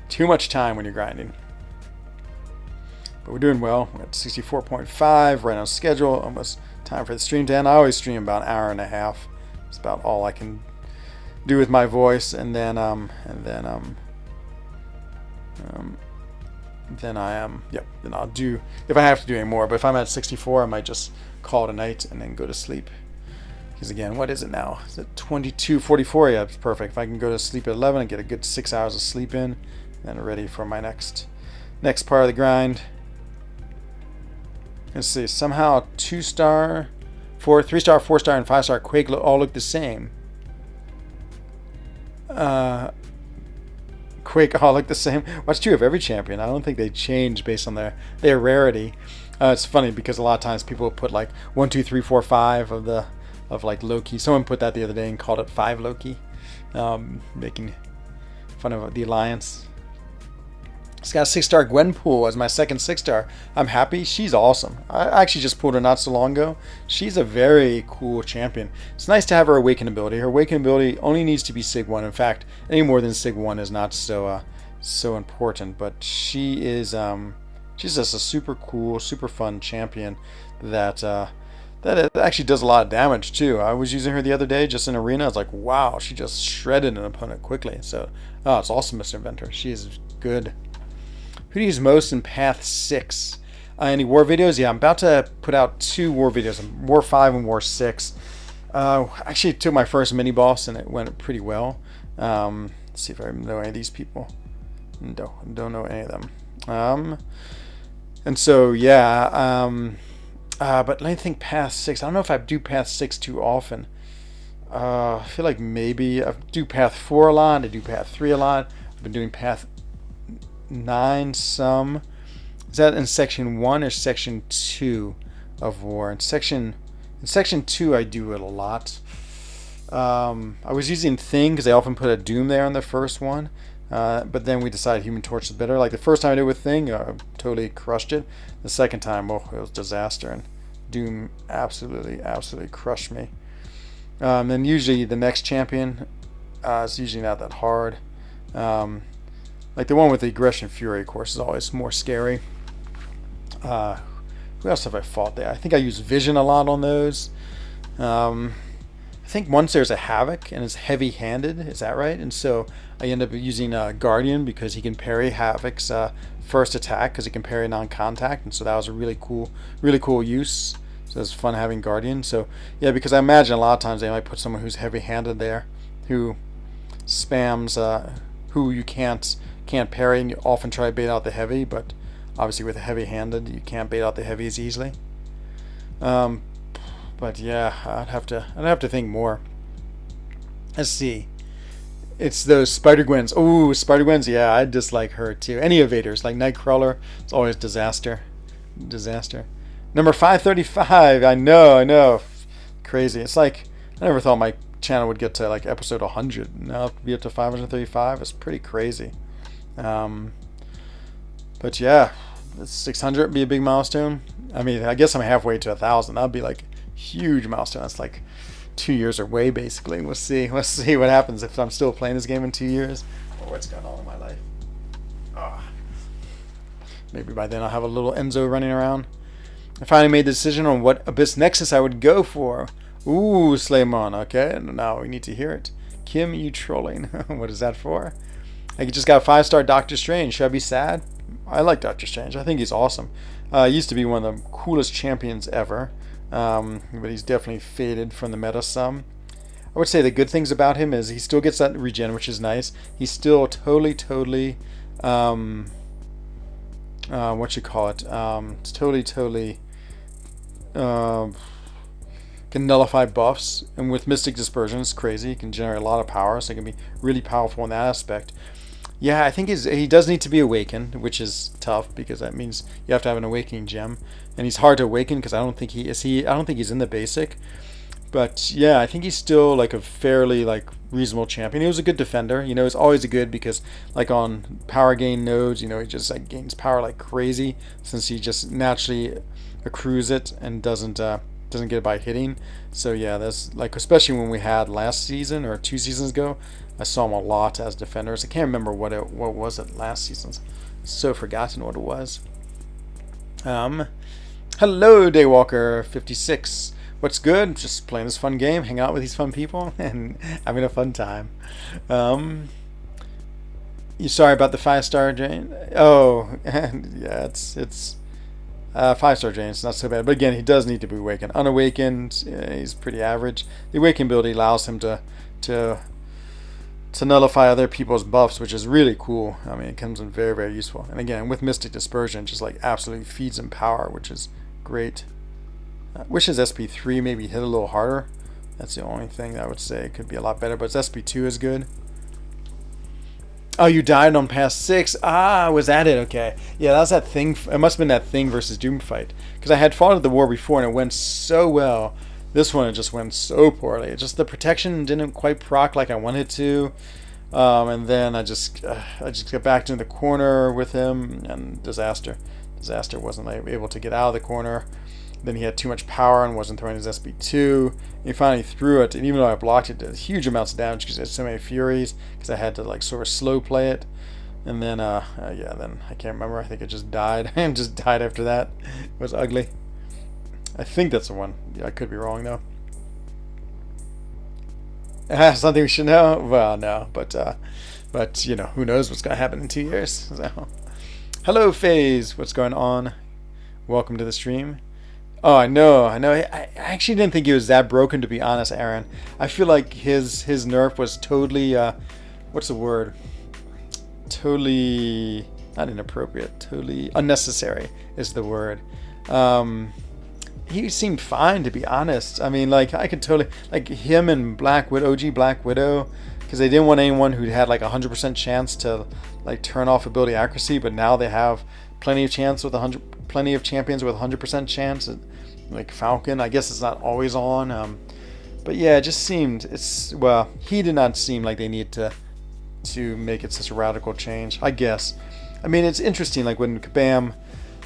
Too much time when you're grinding. But we're doing well. We're at 64.5, right on schedule. Almost time for the stream to end. I always stream about an hour and a half. It's about all I can do with my voice, and then then I am, yep, then I'll do, if I have to do any more. But if I'm at 64, I might just call it a night and then go to sleep. Because again, what is it now? Is it 22:44? Yeah, it's perfect. If I can go to sleep at 11 and get a good 6 hours of sleep in, then ready for my next part of the grind. Let's see, somehow 2-star, 3-star, 4-star, and 5-star Quake all look the same. Quake all look the same. What's true of every champion? I don't think they change based on their rarity. It's funny because a lot of times people put like 1, 2, 3, 4, 5 of like Loki. Someone put that the other day and called it 5 Loki, making fun of the alliance. It's got a 6-star Gwenpool as my second 6-star. I'm happy. She's awesome. I actually just pulled her not so long ago. She's a very cool champion. It's nice to have her Awaken ability. Her Awaken ability only needs to be Sig 1. In fact, any more than Sig 1 is not so important. But she is she's just a super cool, super fun champion that actually does a lot of damage too. I was using her the other day just in arena. I was like, wow, she just shredded an opponent quickly. So, it's awesome, Mr. Inventor. She is good. Who do you use most in Path 6? Any war videos? Yeah, I'm about to put out 2 war videos, War 5 and War 6. Actually took my first mini boss and it went pretty well. Let's see if I know any of these people. No, don't know any of them. And so yeah, but let me think. Path 6. I don't know if I do Path 6 too often. I feel like maybe I do Path 4 a lot. I do Path 3 a lot. I've been doing Path 9 some. Is that in section 1 or section 2 of war? In section 2 I do it a lot. I was using Thing because I often put a Doom there on the first one, but then we decided Human Torch is better. Like the first time I did it with Thing, I totally crushed it. The second time, it was disaster, and Doom absolutely crushed me. Then usually the next champion is usually not that hard. Like the one with the Aggression Fury, of course, is always more scary. Who else have I fought there? I think I use Vision a lot on those. I think once there's a Havoc and it's heavy-handed, is that right? And so I end up using Guardian because he can parry Havoc's first attack because he can parry non-contact, and so that was a really cool use. So it's fun having Guardian. So yeah, because I imagine a lot of times they might put someone who's heavy-handed there, who spams, who you can't parry, and you often try to bait out the heavy, but obviously with a heavy-handed you can't bait out the heavy as easily. But yeah, I'd have to think more. Let's see. It's those Spider-Gwens. Oh, Spider-Gwens, yeah, I dislike her too. Any evaders, like Nightcrawler, it's always disaster. Number 535, I know. Crazy. It's like, I never thought my channel would get to like episode 100. Now to be up to 535 is pretty crazy. But yeah, 600 would be a big milestone. I mean, I guess I'm halfway to 1,000. That'd be like a huge milestone. That's like 2 years away, basically. We'll see what happens if I'm still playing this game in 2 years, or what's going on in my life. Maybe by then I'll have a little Enzo running around. I finally made the decision on what Abyss Nexus I would go for. Ooh, Slaymon. Okay, now we need to hear it. Kim, you trolling. What is that for? I just got a 5-star Doctor Strange. Should I be sad? I like Doctor Strange. I think he's awesome. He used to be one of the coolest champions ever, but he's definitely faded from the meta some. I would say the good things about him is he still gets that regen, which is nice. He's still totally what you call it? Totally can nullify buffs, and with Mystic Dispersion, it's crazy. He can generate a lot of power, so he can be really powerful in that aspect. Yeah, I think he does need to be awakened, which is tough because that means you have to have an awakening gem, and he's hard to awaken because I don't think he's in the basic. But yeah, I think he's still like a fairly like reasonable champion. He was a good defender. You know, he's always a good because like on power gain nodes, you know, he just like gains power like crazy since he just naturally accrues it and doesn't get it by hitting. So yeah, that's like, especially when we had last season or 2 seasons ago, I saw him a lot as defenders. I can't remember what was it last season. So forgotten what it was. Hello, Daywalker 56. What's good? Just playing this fun game, hang out with these fun people, and having a fun time. You sorry about the 5-star drain? Oh, yeah, it's 5-star drain. It's not so bad, but again, he does need to be awakened. Unawakened, he's pretty average. The awakened ability allows him to nullify other people's buffs, which is really cool. I mean, it comes in very, very useful. And again, with Mystic Dispersion, just like absolutely feeds him power, which is great. Wish his SP3 maybe hit a little harder. That's the only thing that I would say could be a lot better, but his SP2 is good. Oh, you died on pass 6. Ah, was that it? Okay. Yeah, that was that thing. It must have been that thing versus Doom fight. Because I had fought at the war before and it went so well. This one, it just went so poorly. It just, the protection didn't quite proc like I wanted to. And then I just got back into the corner with him and disaster. Disaster wasn't able to get out of the corner. Then he had too much power and wasn't throwing his SP2. He finally threw it, and even though I blocked it, did huge amounts of damage because it had so many furies. Because I had to like sort of slow play it, and then yeah, then I can't remember. I think it just died and just died after that. It was ugly. I think that's the one. Yeah, I could be wrong though. Something we should know? Well, no, but you know, who knows what's gonna happen in 2 years? So, hello, FaZe. What's going on? Welcome to the stream. Oh, I know. I actually didn't think he was that broken, to be honest, Aaron. I feel like his nerf was totally, what's the word? Totally, not inappropriate, totally unnecessary is the word. He seemed fine, to be honest. I mean, like, I could totally, like, him and Black Widow, OG Black Widow, because they didn't want anyone who had, like, 100% chance to, like, turn off ability accuracy, but now they have plenty of champions with 100% chance. Like Falcon, I guess it's not always on, but yeah, it just seemed he did not seem like they need to make it such a radical change. I guess, I mean, it's interesting, like when Kabam,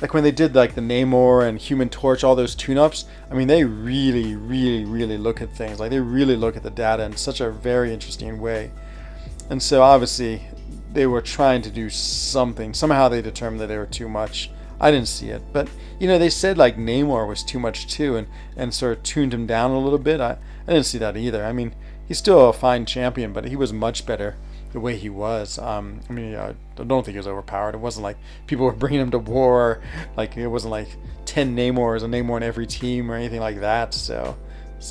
like when they did like the Namor and Human Torch, all those tune-ups. I mean, they really, really, really look at things. Like they really look at the data in such a very interesting way, and so obviously they were trying to do something. Somehow they determined that they were too much. I didn't see it, but you know, they said like Namor was too much too, and sort of tuned him down a little bit. I didn't see that either. I mean, he's still a fine champion, but he was much better the way he was. I mean, I don't think he was overpowered. It wasn't like people were bringing him to war. Like it wasn't like 10 Namors, a Namor in every team or anything like that. So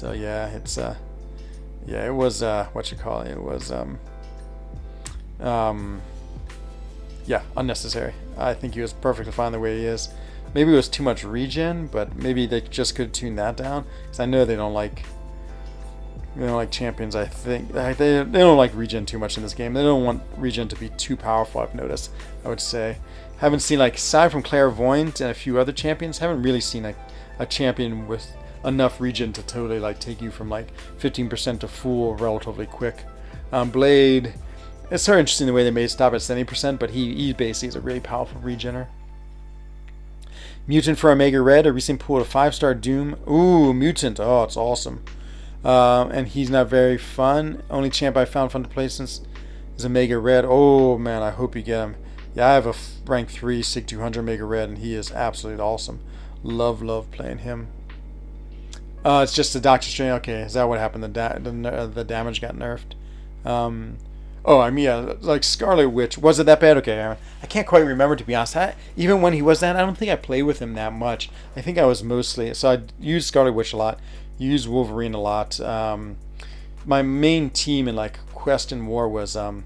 yeah, it's yeah, it was what you call it? It was yeah, unnecessary. I think he was perfectly fine the way he is. Maybe it was too much regen, but maybe they just could tune that down. Because I know they don't like champions. I think they don't like regen too much in this game. They don't want regen to be too powerful. I've noticed. I would say, haven't seen, like, aside from Clairvoyant and a few other champions, haven't really seen like a champion with enough regen to totally like take you from like 15% to full relatively quick. Blade. It's sort of interesting the way they made it stop at 70%, but he basically is a really powerful regener. Mutant for Omega Red, a recent pull of 5-star Doom. Ooh, Mutant. Oh, it's awesome. And he's not very fun. Only champ I found fun to play since is Omega Red. Oh, man, I hope you get him. Yeah, I have a rank 3 Sig 200 Omega Red, and he is absolutely awesome. Love playing him. It's just the Doctor Strange. Okay, is that what happened? The damage got nerfed. Oh, I mean, yeah, like Scarlet Witch. Was it that bad? Okay, Aaron. I can't quite remember, to be honest. Even when he was that, I don't think I played with him that much. I think I was mostly... So I used Scarlet Witch a lot. Used Wolverine a lot. My main team in, like, Quest and War was who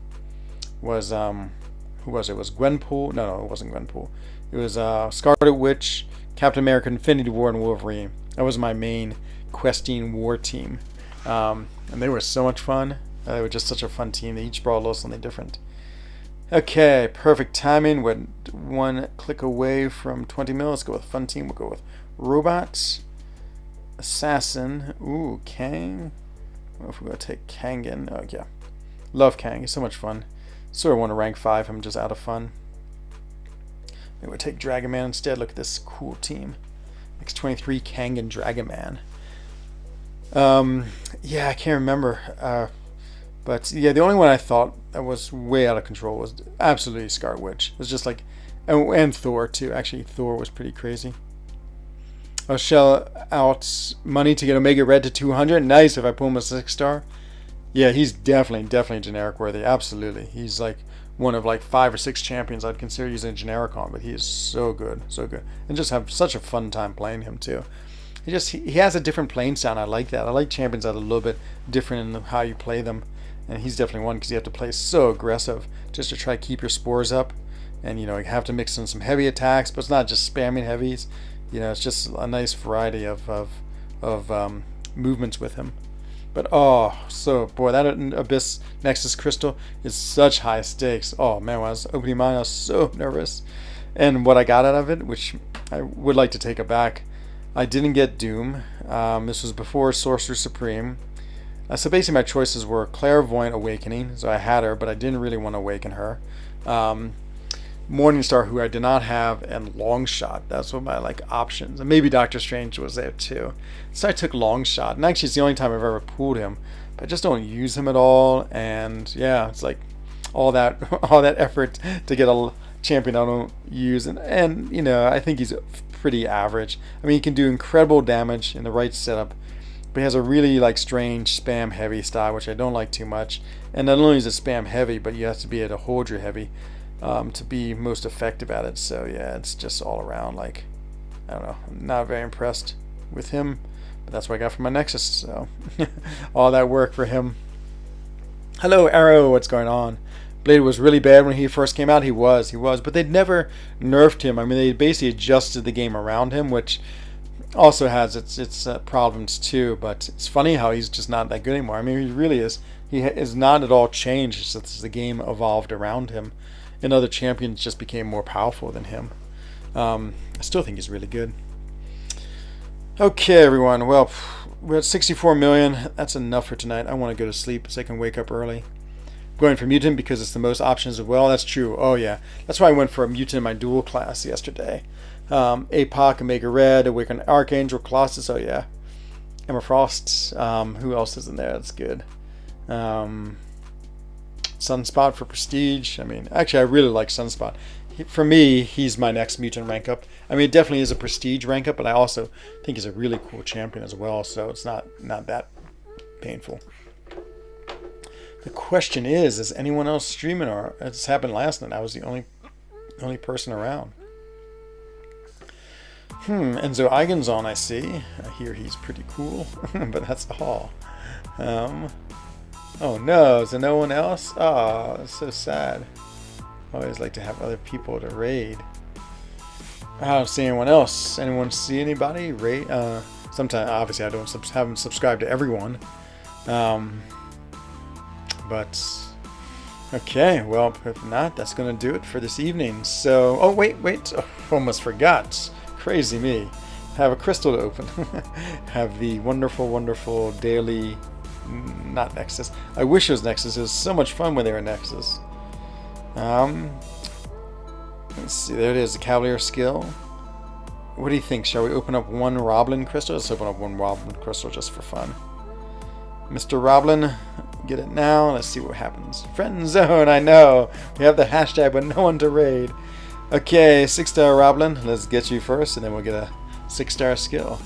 was it? It was Gwenpool? No, it wasn't Gwenpool. It was Scarlet Witch, Captain America, Infinity War, and Wolverine. That was my main questing war team. And they were so much fun. They were just such a fun team. They each brought a little something different. Okay, perfect timing. We're one click away from 20 mil. Let's go with fun team. We'll go with Robot, Assassin. Ooh, Kang. What if we're going to take Kangan? Oh, yeah. Love Kang. He's so much fun. Sort of want to rank 5 him just out of fun. Maybe we'll take Dragon Man instead. Look at this cool team. X23, Kang, and Dragon Man. Yeah, I can't remember. But yeah, the only one I thought that was way out of control was absolutely Scarlet Witch. It was just like, and Thor too. Actually, Thor was pretty crazy. I'll shell out money to get Omega Red to 200. Nice if I pull him a 6-star. Yeah, he's definitely generic worthy. Absolutely, he's like one of like 5 or 6 champions I'd consider using a generic on, but he is so good, and just have such a fun time playing him too. He has a different playing sound. I like that. I like champions that are a little bit different in how you play them, and he's definitely one because you have to play so aggressive just to try to keep your spores up, and you have to mix in some heavy attacks, but it's not just spamming heavies. It's just a nice variety of movements with him. But boy, that Abyss Nexus Crystal is such high stakes. Oh man, when I was opening mine, I was so nervous, and what I got out of it, which I would like to take it back. I didn't get Doom. This was before Sorcerer Supreme. So basically my choices were Clairvoyant Awakening, so I had her, but I didn't really want to awaken her. Morningstar, who I did not have, and Longshot. That's what my options. And maybe Doctor Strange was there too. So I took Longshot, and actually it's the only time I've ever pulled him. But I just don't use him at all, and yeah, it's like all that effort to get a champion I don't use, and I think he's pretty average. I mean, he can do incredible damage in the right setup, but he has a really strange spam heavy style, which I don't like too much. And not only is it spam heavy, but you have to be able to hold your heavy to be most effective at it. So yeah, it's just all around I don't know, I'm not very impressed with him, but that's what I got from my Nexus. So all that work for him. Hello Arrow, what's going on? Blade was really bad when he first came out. He was, but they'd never nerfed him. I mean, they basically adjusted the game around him, which also has its problems too. But it's funny how he's just not that good anymore. I mean, he really is. He is not at all changed since the game evolved around him, and other champions just became more powerful than him. I still think he's really good. Okay, everyone. Well, we're at 64 million. That's enough for tonight. I want to go to sleep so I can wake up early. Going for mutant because it's the most options as well. That's true. Oh yeah, that's why I went for a mutant in my dual class yesterday. APOC, Omega Red, Awakened Archangel, Colossus. Oh yeah, Emma Frost. Who else is in there? That's good. Sunspot for prestige. I mean, actually, I really like Sunspot. For me, he's my next mutant rank up. I mean, it definitely is a prestige rank up, but I also think he's a really cool champion as well. So it's not that painful. The question is anyone else streaming, or it's happened last night? I was the only person around. Enzo Eigen's on, I see. I hear he's pretty cool, but that's all. Oh no, is there no one else? Oh, that's so sad. I always like to have other people to raid. I don't see anyone else. Anyone see anybody raid? Sometimes, obviously, I haven't subscribed to everyone. But okay, well, if not, that's gonna do it for this evening. So, oh wait, almost forgot. Crazy me. Have a crystal to open. Have the wonderful daily, not Nexus. I wish it was Nexus. It was so much fun when they were Nexus. Let's see. There it is. The Cavalier skill. What do you think? Shall we open up one Roblin crystal? Let's open up one Roblin crystal just for fun. Mr. Roblin, get it now. Let's see what happens. frENZOne, I know. We have the hashtag, but no one to raid. Okay, 6-star Roblin. Let's get you first, and then we'll get a 6-star skill.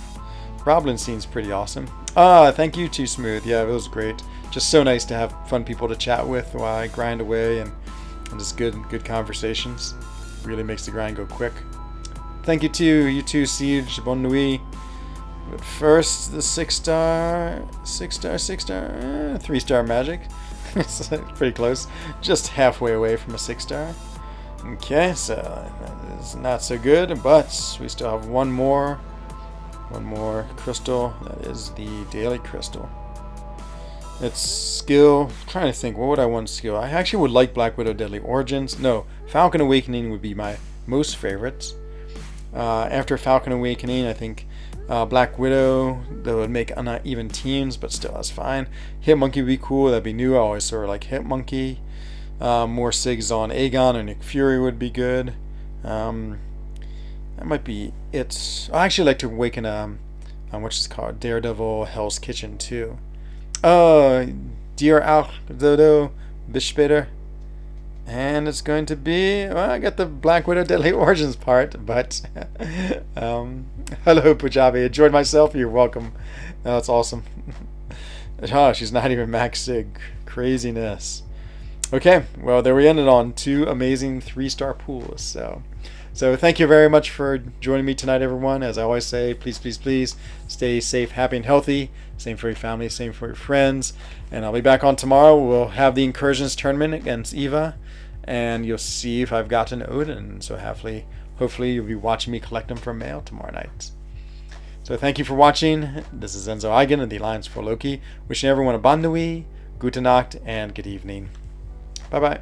Roblin seems pretty awesome. Thank you, Too Smooth. Yeah, it was great. Just so nice to have fun people to chat with while I grind away, and just good conversations. Really makes the grind go quick. Thank you to you too, Siege. Bonne nuit. But first, the 6-star, 3-star magic. It's pretty close. Just halfway away from a 6-star. Okay, so that is not so good, but we still have one more crystal. That is the daily crystal. It's skill. I'm trying to think, what would I want skill? I actually would like Black Widow Deadly Origins. No, Falcon Awakening would be my most favorites. After Falcon Awakening, I think Black Widow, that would make uneven teams, but still, that's fine. Hit Monkey would be cool. That'd be new. I always sort of like Hit Monkey. More SIGs on Aegon or Nick Fury would be good. That might be it. I actually like to awaken what's it called? Daredevil Hell's Kitchen too. Dear Al Dodo Bischbader. And it's going to be, well, I got the Black Widow Deadly Origins part, but hello Pujabi, enjoyed myself, you're welcome. That's awesome. She's not even max sig. Craziness. Okay, well, there we ended on 2 amazing 3-star pools. So thank you very much for joining me tonight, everyone. As I always say, please, please, please stay safe, happy, and healthy. Same for your family, same for your friends. And I'll be back on tomorrow. We'll have the Incursions tournament against Eva, and you'll see if I've gotten Odin. So hopefully you'll be watching me collect them from mail tomorrow night. So thank you for watching. This is Enzo Eigen of the Alliance for Loki. Wishing everyone a bon nuit, gute Nacht, and good evening. Bye-bye.